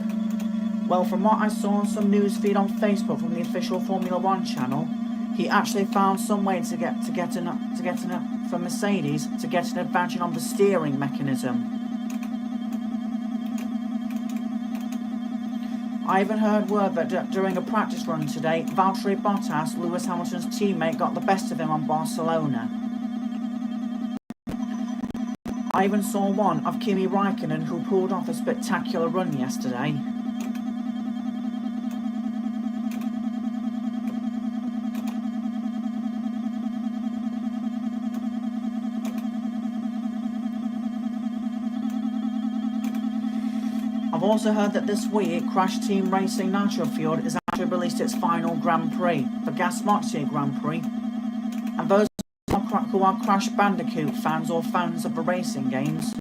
Well, from what I saw on some news feed on Facebook from the official Formula One channel, he actually found some way for Mercedes to get an advantage on the steering mechanism. I even heard word that during a practice run today, Valtteri Bottas, Lewis Hamilton's teammate, got the best of him on Barcelona. I even saw one of Kimi Räikkönen, who pulled off a spectacular run yesterday. I've also heard that this week, Crash Team Racing Nitro Fuel has actually released its final Grand Prix, the Gas Moxie Grand Prix. And those who are Crash Bandicoot fans or fans of the racing games,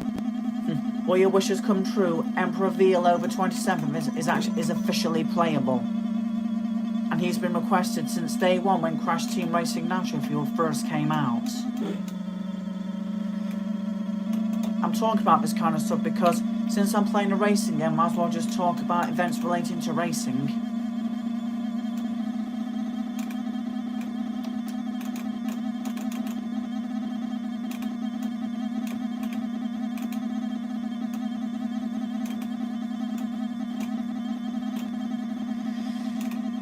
well, your wishes come true. Emperor Over 27 is officially playable, and he's been requested since day one when Crash Team Racing Nitro Fuel first came out. I'm talking about this kind of stuff because since I'm playing a racing game, I might as well just talk about events relating to racing.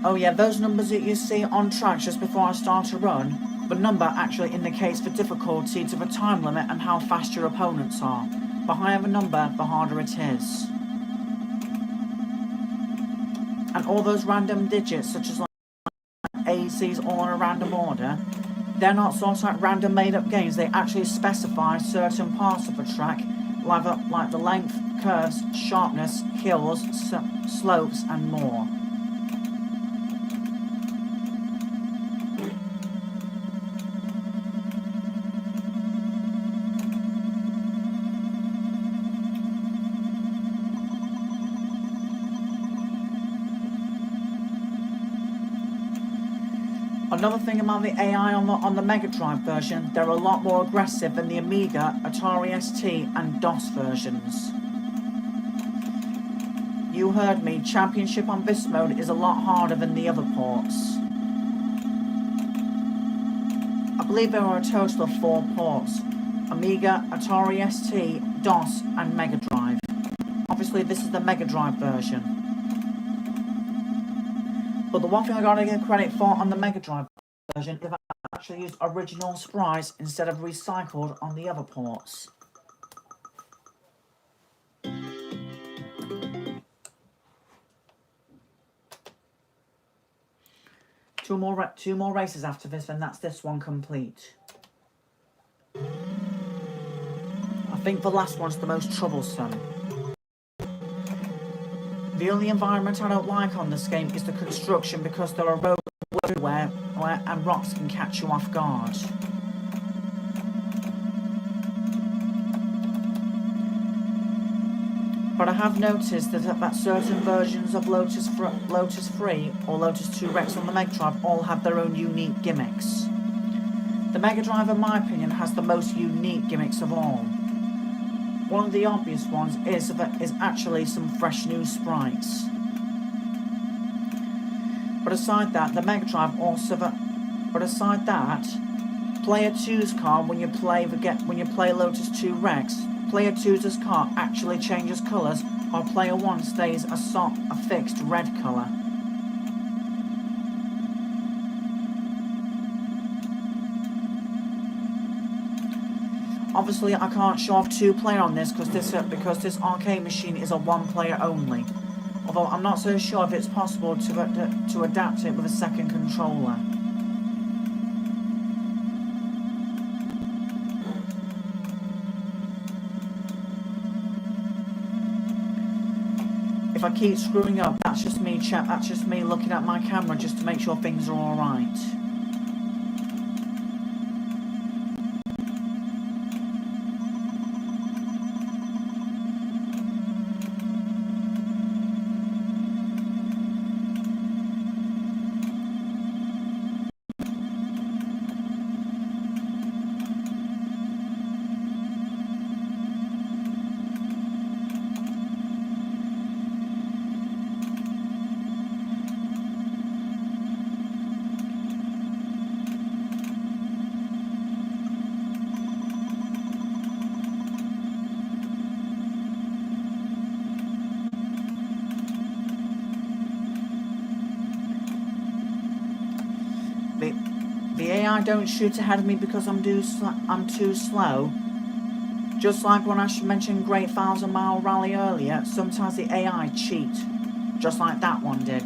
Oh yeah, those numbers that you see on track just before I start a run, the number actually indicates the difficulty to the time limit and how fast your opponents are. The higher the number, the harder it is. And all those random digits, such as like ACs all in a random order, they're not sort of like random made-up games. They actually specify certain parts of the track, like the length, curves, sharpness, hills, slopes, and more. Another thing about the AI on the Mega Drive version, they're a lot more aggressive than the Amiga, Atari ST, and DOS versions. You heard me, Championship on this mode is a lot harder than the other ports. I believe there are a total of 4 ports: Amiga, Atari ST, DOS, and Mega Drive. Obviously this is the Mega Drive version. But the one thing I gotta give credit for on the Mega Drive version is I actually used original sprites instead of recycled on the other ports. Two more races after this, and that's this one complete. I think the last one's the most troublesome. The only environment I don't like on this game is the construction, because there are roads everywhere and rocks can catch you off guard. But I have noticed that certain versions of Lotus 3 or Lotus 2 Rex on the Mega Drive all have their own unique gimmicks. The Mega Drive, in my opinion, has the most unique gimmicks of all. One of the obvious ones is actually some fresh new sprites. But aside that, the Mega Drive also. But aside that, Player 2's car when you play Lotus 2 Rex, Player 2's car actually changes colours, while Player 1 stays a fixed red colour. Obviously, I can't show off 2-player on this because this arcade machine is a 1-player only. Although I'm not so sure if it's possible to adapt it with a second controller. If I keep screwing up, that's just me looking at my camera just to make sure things are alright. The AI don't shoot ahead of me because I'm too slow. Just like when I mentioned Great 1,000 Mile Rally earlier, sometimes the AI cheat. Just like that one did.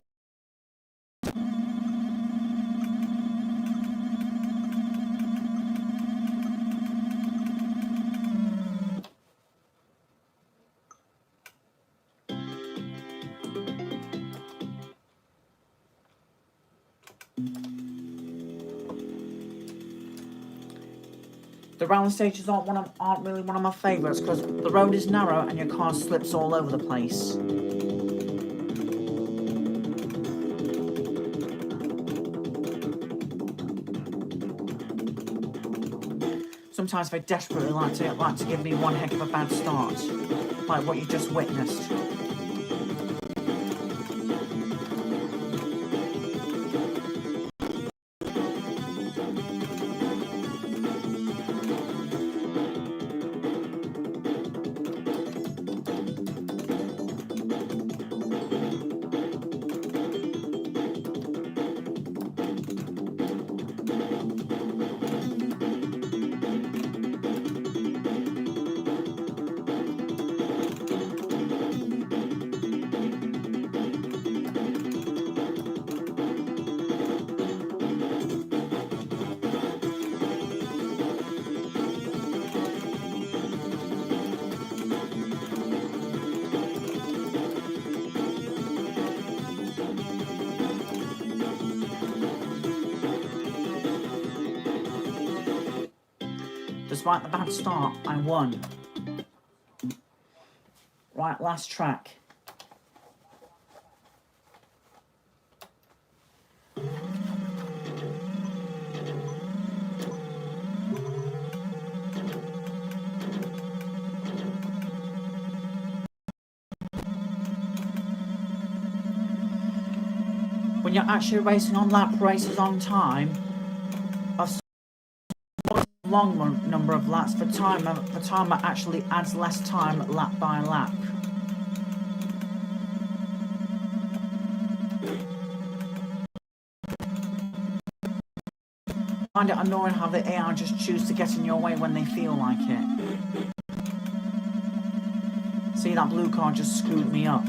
The rally stages aren't really one of my favourites because the road is narrow and your car slips all over the place. Sometimes they desperately like to give me one heck of a bad start, like what you just witnessed. despite the bad start, I won. Right, last track. When you're actually racing on lap races on time, a long number of laps, the timer actually adds less time lap by lap. I find it annoying how the AI just choose to get in your way when they feel like it. See, that blue car just screwed me up.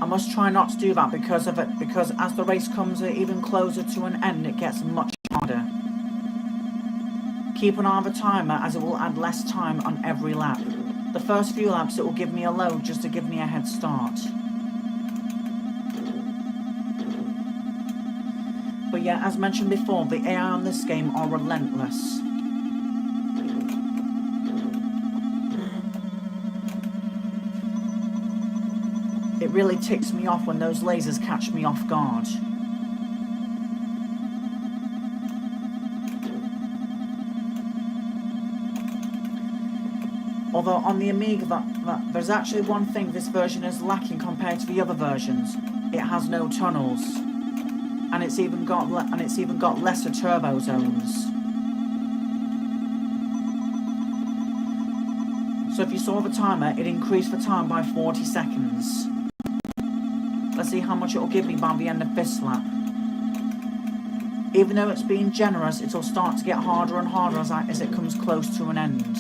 I must try not to do that because of it, because as the race comes even closer to an end, it gets much harder. Keep an eye on the timer, as it will add less time on every lap. The first few laps it will give me a load just to give me a head start. But yeah, as mentioned before, the AI on this game are relentless. It really ticks me off when those lasers catch me off guard. Although on the Amiga, there's actually one thing this version is lacking compared to the other versions. It has no tunnels, and it's even got lesser turbo zones. So if you saw the timer, it increased the time by 40 seconds. Let's see how much it will give me by the end of this lap. Even though it's being generous, it will start to get harder and harder as it comes close to an end.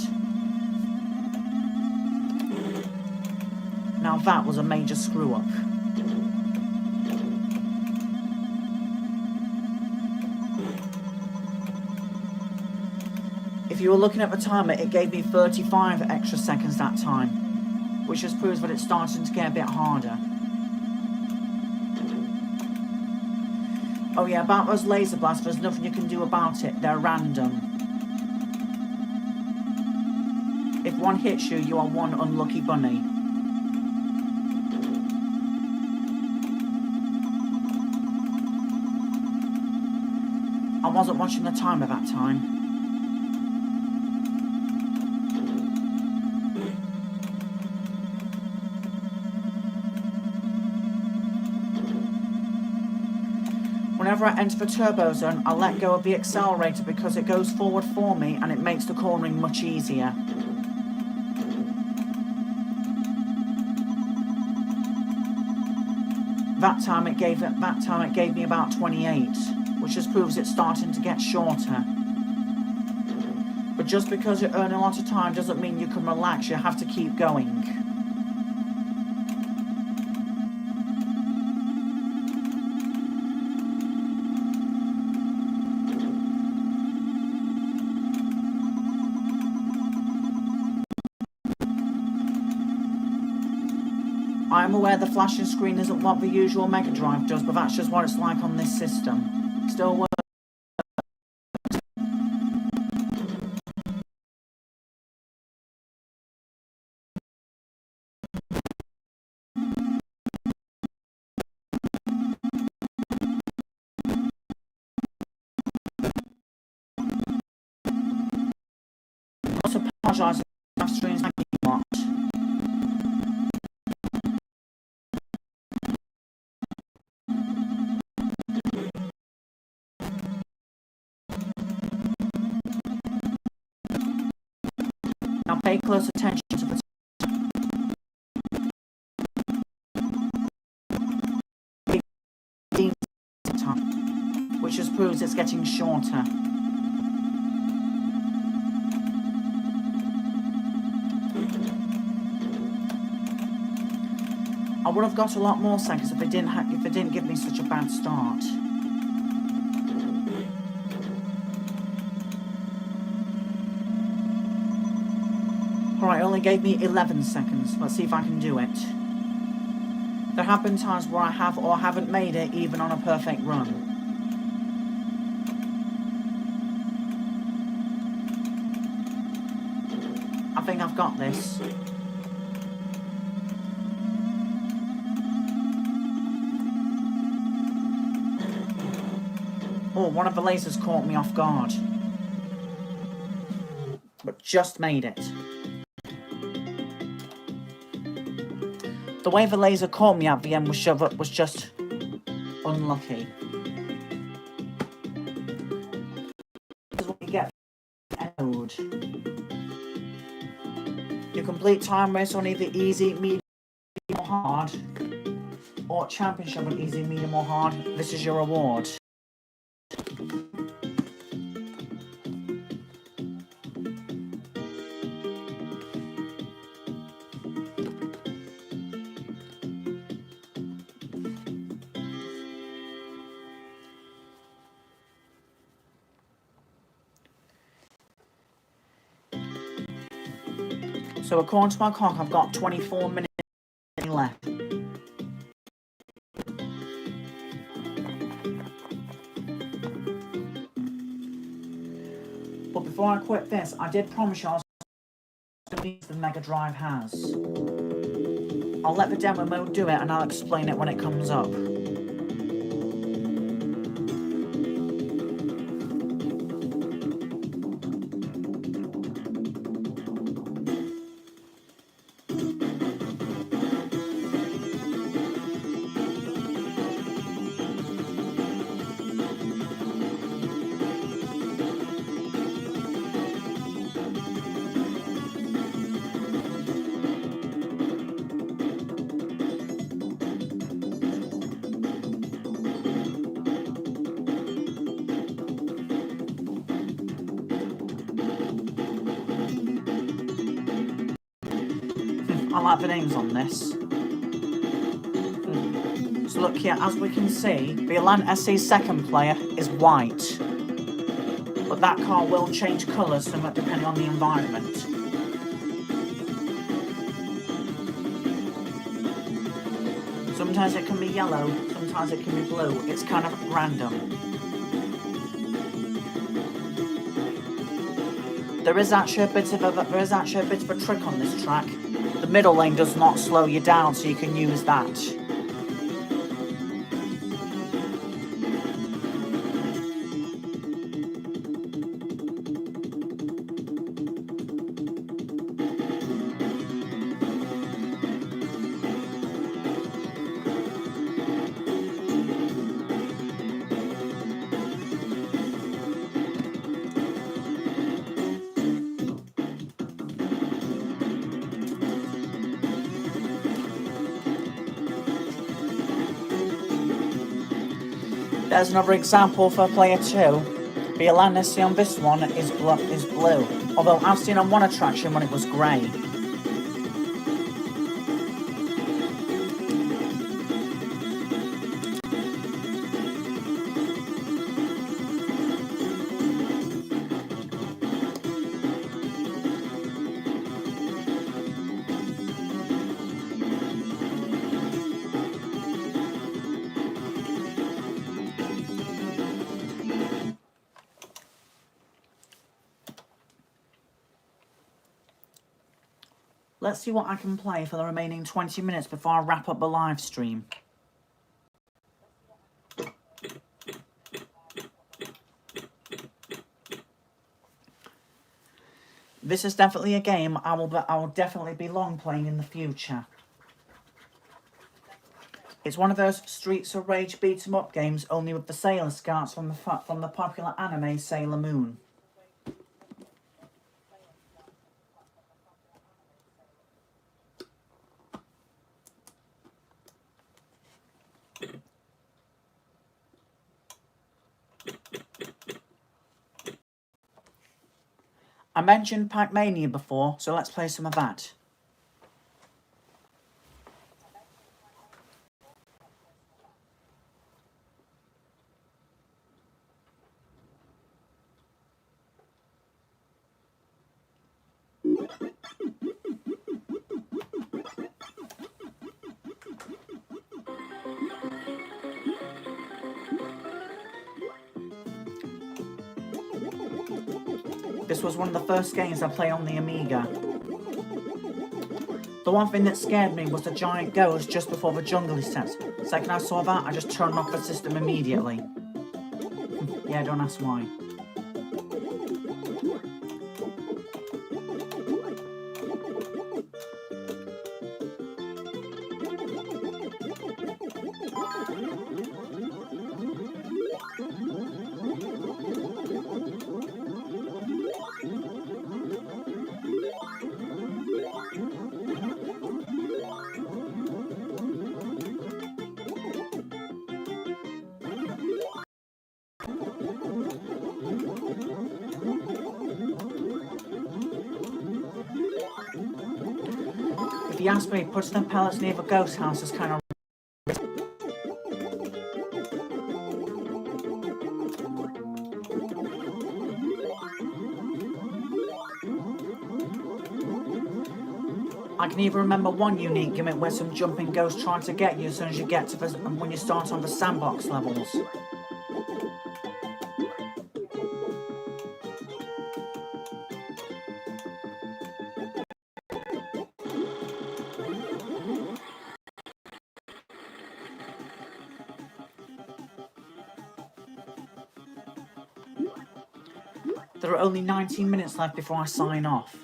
Now that was a major screw up. If you were looking at the timer, it gave me 35 extra seconds that time, which just proves that it's starting to get a bit harder. Oh yeah, about those laser blasts, there's nothing you can do about it. They're random. If one hits you, you are one unlucky bunny. I wasn't watching the timer that time. Whenever I enter the turbo zone, I let go of the accelerator because it goes forward for me and it makes the cornering much easier. That time it gave me about 28, which just proves it's starting to get shorter. But just because you earn a lot of time doesn't mean you can relax, you have to keep going. I am aware the flashing screen isn't what the usual Mega Drive does, but that's just what it's like on this system. Still works. I also apologise if the screen's lagging a lot. Now pay close attention to the time, which just proves it's getting shorter. I would have got a lot more seconds if it didn't give me such a bad start. Alright, it only gave me 11 seconds. Let's see if I can do it. There have been times where I have or haven't made it even on a perfect run. think I've got this. Oh, one of the lasers caught me off guard. But just made it. The way the laser caught me at the end was just unlucky. This is what you get for mode. You complete time race on either easy, medium, or hard, or championship on easy, medium, or hard. This is your reward. So according to my clock, I've got 24 minutes left. But before I quit this, I did promise you I was going to use the Mega Drive has. I'll let the demo mode do it and I'll explain it when it comes up. I like the names on this. So look here, as we can see, the Elan SC's second player is white. But that car will change colours somewhat depending on the environment. Sometimes it can be yellow, sometimes it can be blue. It's kind of random. There is actually a bit of a trick on this track. The middle lane does not slow you down, so you can use that. There's another example for player 2. The Elan on this one is blue, although I've seen on one attraction when it was grey. Let's see what I can play for the remaining 20 minutes before I wrap up the live stream. This is definitely a game I will definitely be long playing in the future. It's one of those Streets of Rage beat 'em up games, only with the sailor scouts from the popular anime Sailor Moon. I mentioned Pac-Mania before, so let's play some of that. This was one of the first games I played on the Amiga. The one thing that scared me was the giant ghost just before the jungle is set. The second I saw that, I just turned off the system immediately. Yeah, don't ask why. If you ask me, putting them pellets near the ghost house is kind of... I can even remember one unique gimmick where some jumping ghosts try to get you as soon as you get to the... when you start on the sandbox levels. There are only 19 minutes left before I sign off.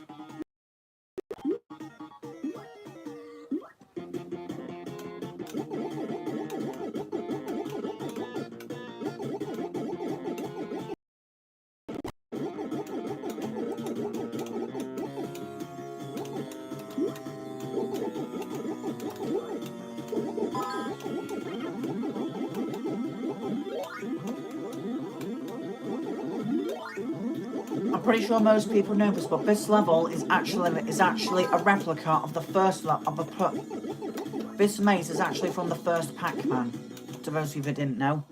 I'm pretty sure most people know this, but this level is actually a replica of the first level this maze is actually from the first Pac-Man, to those of you that didn't know.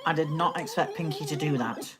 I did not expect Pinky to do that.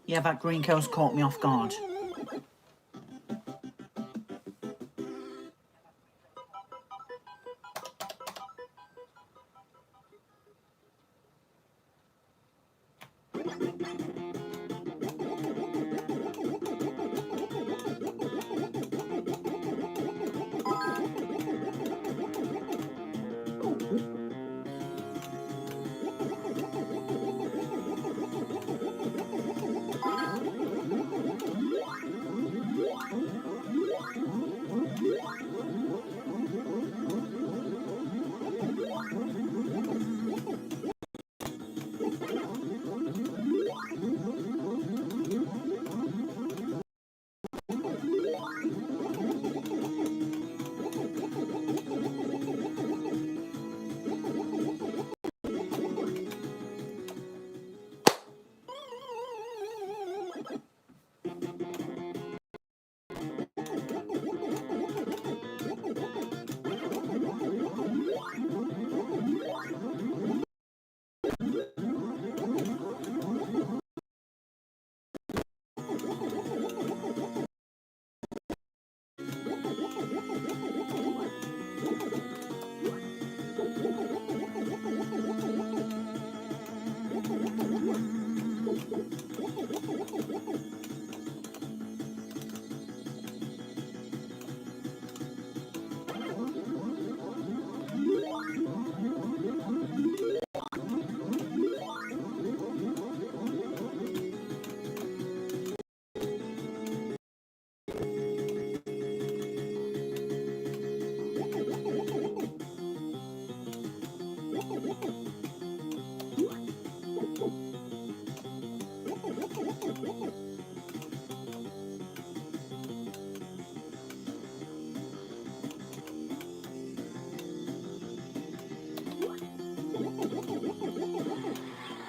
Yeah, that green coast caught me off guard.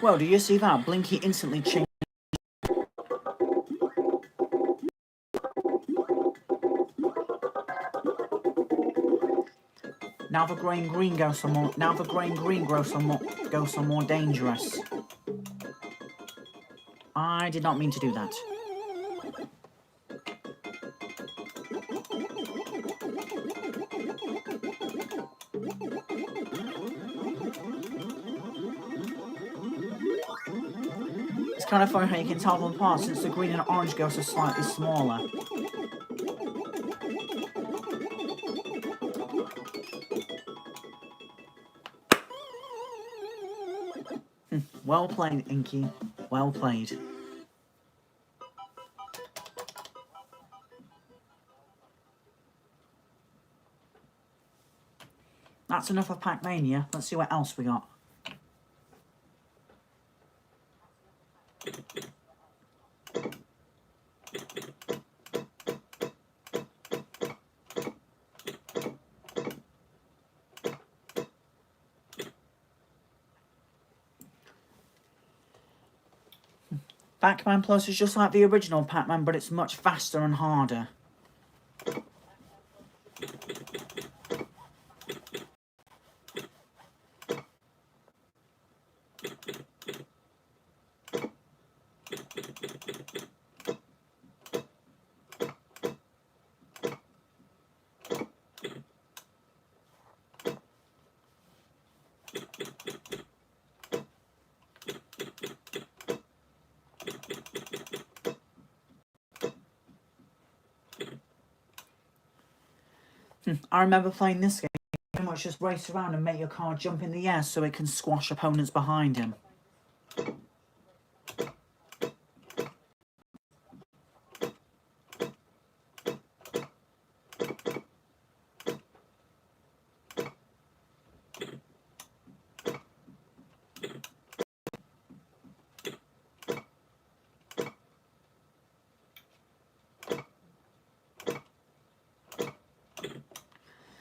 Whoa, do you see that? Blinky instantly changed. Now the green goes some more. Now the green grows some more dangerous. I did not mean to do that. It's kind of funny how you can tell them apart since the green and orange ghosts are slightly smaller. Well played, Inky. Well played. That's enough of Pac-Mania. Let's see what else we got. Pac-Man Plus is just like the original Pac-Man, but it's much faster and harder. I remember playing this game. You pretty much just race around and make your car jump in the air so it can squash opponents behind him.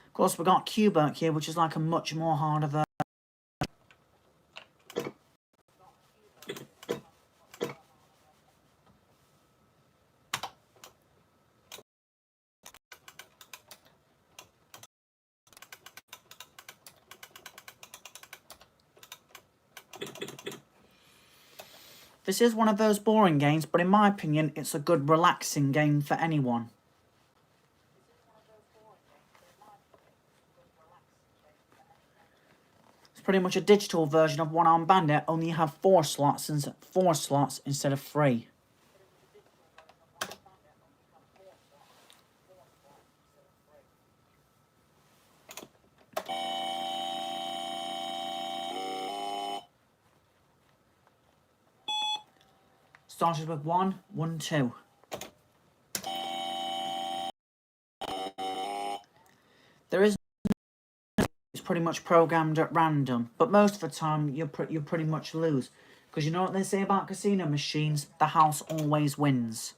Of course, we got Q-Bert here, which is like a much more harder version. This is one of those boring games, but in my opinion, it's a good relaxing game for anyone. Pretty much a digital version of One Arm Bandit, only you have four slots instead of 3. Started with 1, 1, 2. There is pretty much programmed at random, but most of the time you pretty much lose, because you know what they say about casino machines, the house always wins.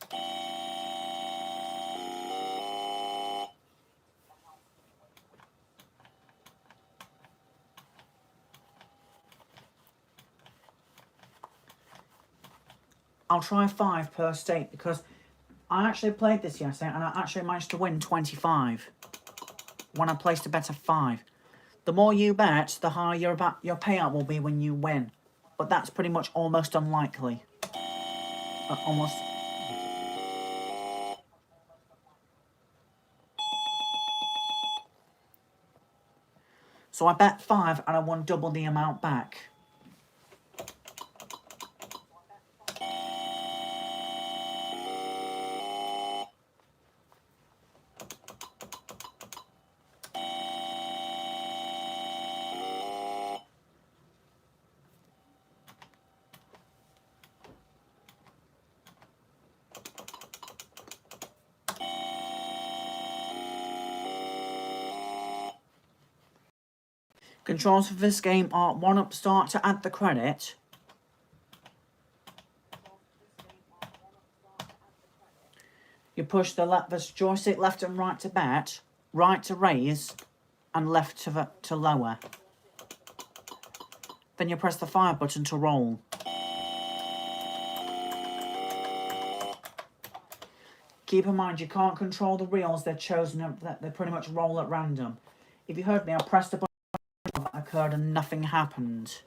I'll try 5 per state because I actually played this yesterday and I actually managed to win 25 when I placed a bet of 5. The more you bet, the higher your payout will be when you win. But that's pretty much almost unlikely. Almost. So I bet 5 and I won double the amount back. Controls for this game are 1 up start to add the credit. You push the joystick left and right to bet, right to raise, and left to lower. Then you press the fire button to roll. Keep in mind, you can't control the reels. They're chosen, they pretty much roll at random. If you heard me, I pressed the button that occurred and nothing happened.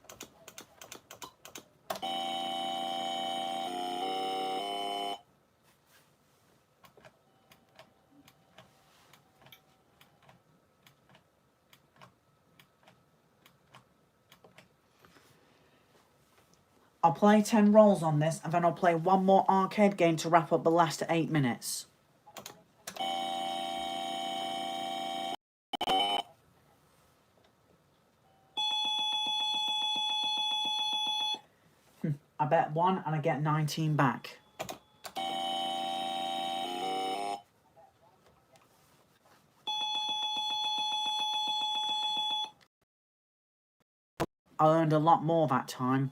I'll play 10 rolls on this, and then I'll play one more arcade game to wrap up the last 8 minutes. I bet 1 and I get 19 back. I earned a lot more that time.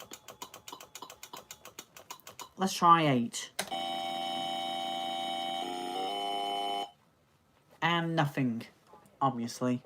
Let's try 8. And nothing, obviously.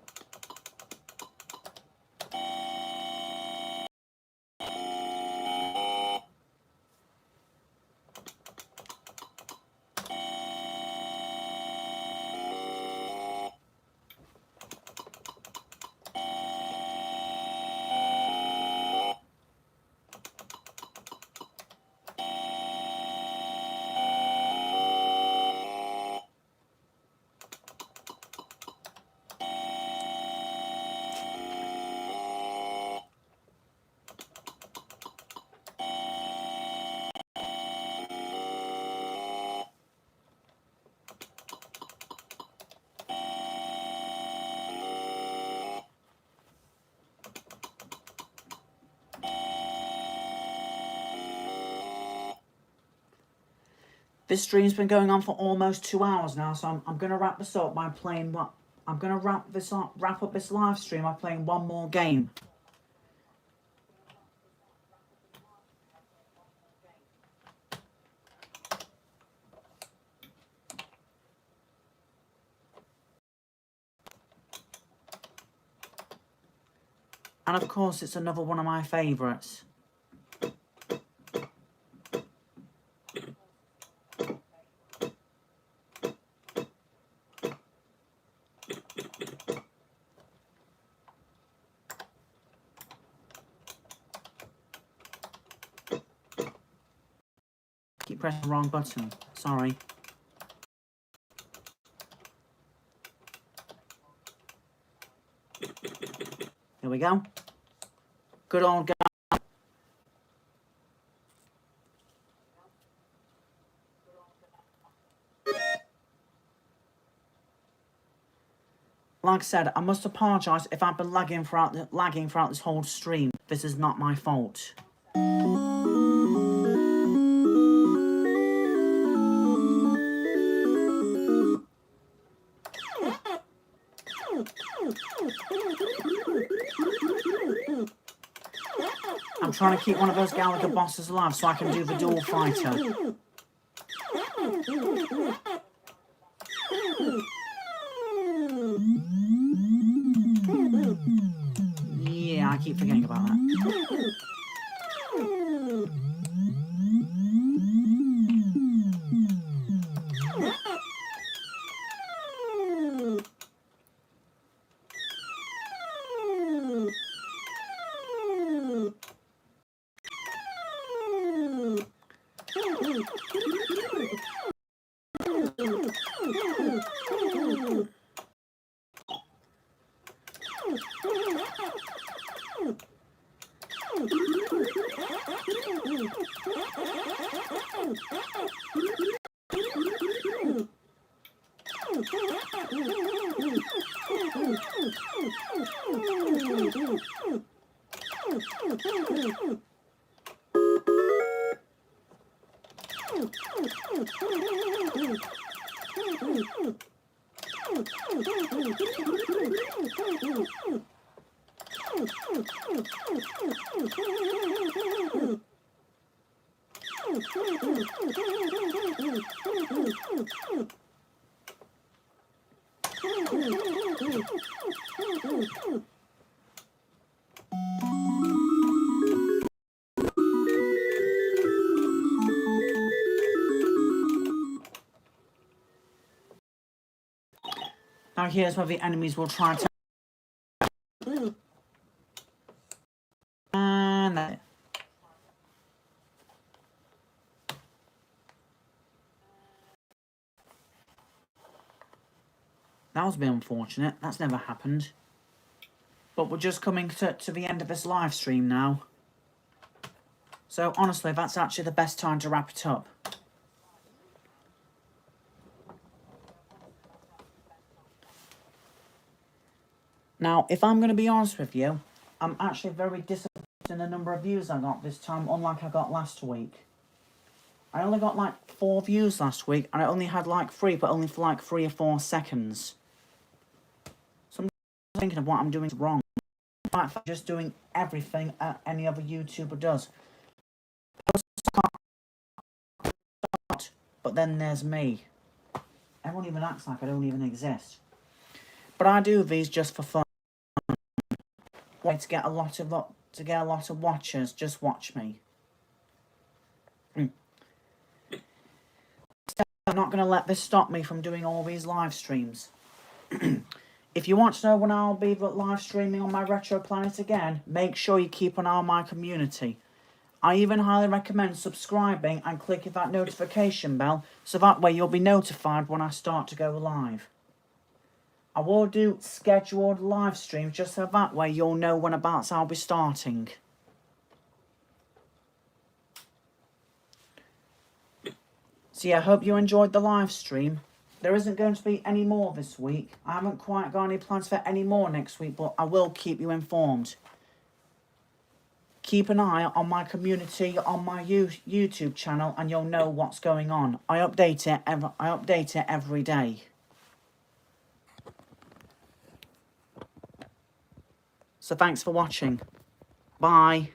This stream's been going on for almost 2 hours now, so I'm going to wrap this up by playing what... I'm going to wrap up this live stream by playing one more game. And of course, it's another one of my favourites. Keep pressing the wrong button. Sorry. Here we go. Good old Galaga. Like I said, I must apologise if I've been lagging throughout this whole stream. This is not my fault. I'm trying to keep one of those Galaga bosses alive so I can do the dual fighter. Yeah, I keep forgetting about that. Now here's where the enemies will try to... And that's it. That was a bit unfortunate. That's never happened. But we're just coming to the end of this live stream now. So honestly, that's actually the best time to wrap it up. Now, if I'm going to be honest with you, I'm actually very disappointed in the number of views I got this time, unlike I got last week. I only got like 4 views last week, and I only had like 3, but only for like 3 or 4 seconds. So I'm thinking of what I'm doing wrong. In fact, I'm just doing everything any other YouTuber does. But then there's me. Everyone even acts like I don't even exist. But I do these just for fun. To get a lot of watchers, just watch me. I'm not going to let this stop me from doing all these live streams. If you want to know when I'll be live streaming on my Retro Planet again, make sure you keep an eye on my community. I even highly recommend subscribing and clicking that notification bell, so that way you'll be notified when I start to go live. I will do scheduled live streams just so that way you'll know when abouts I'll be starting. So yeah, I hope you enjoyed the live stream. There isn't going to be any more this week. I haven't quite got any plans for any more next week, but I will keep you informed. Keep an eye on my community on my YouTube channel and you'll know what's going on. I update it every day. So thanks for watching. Bye.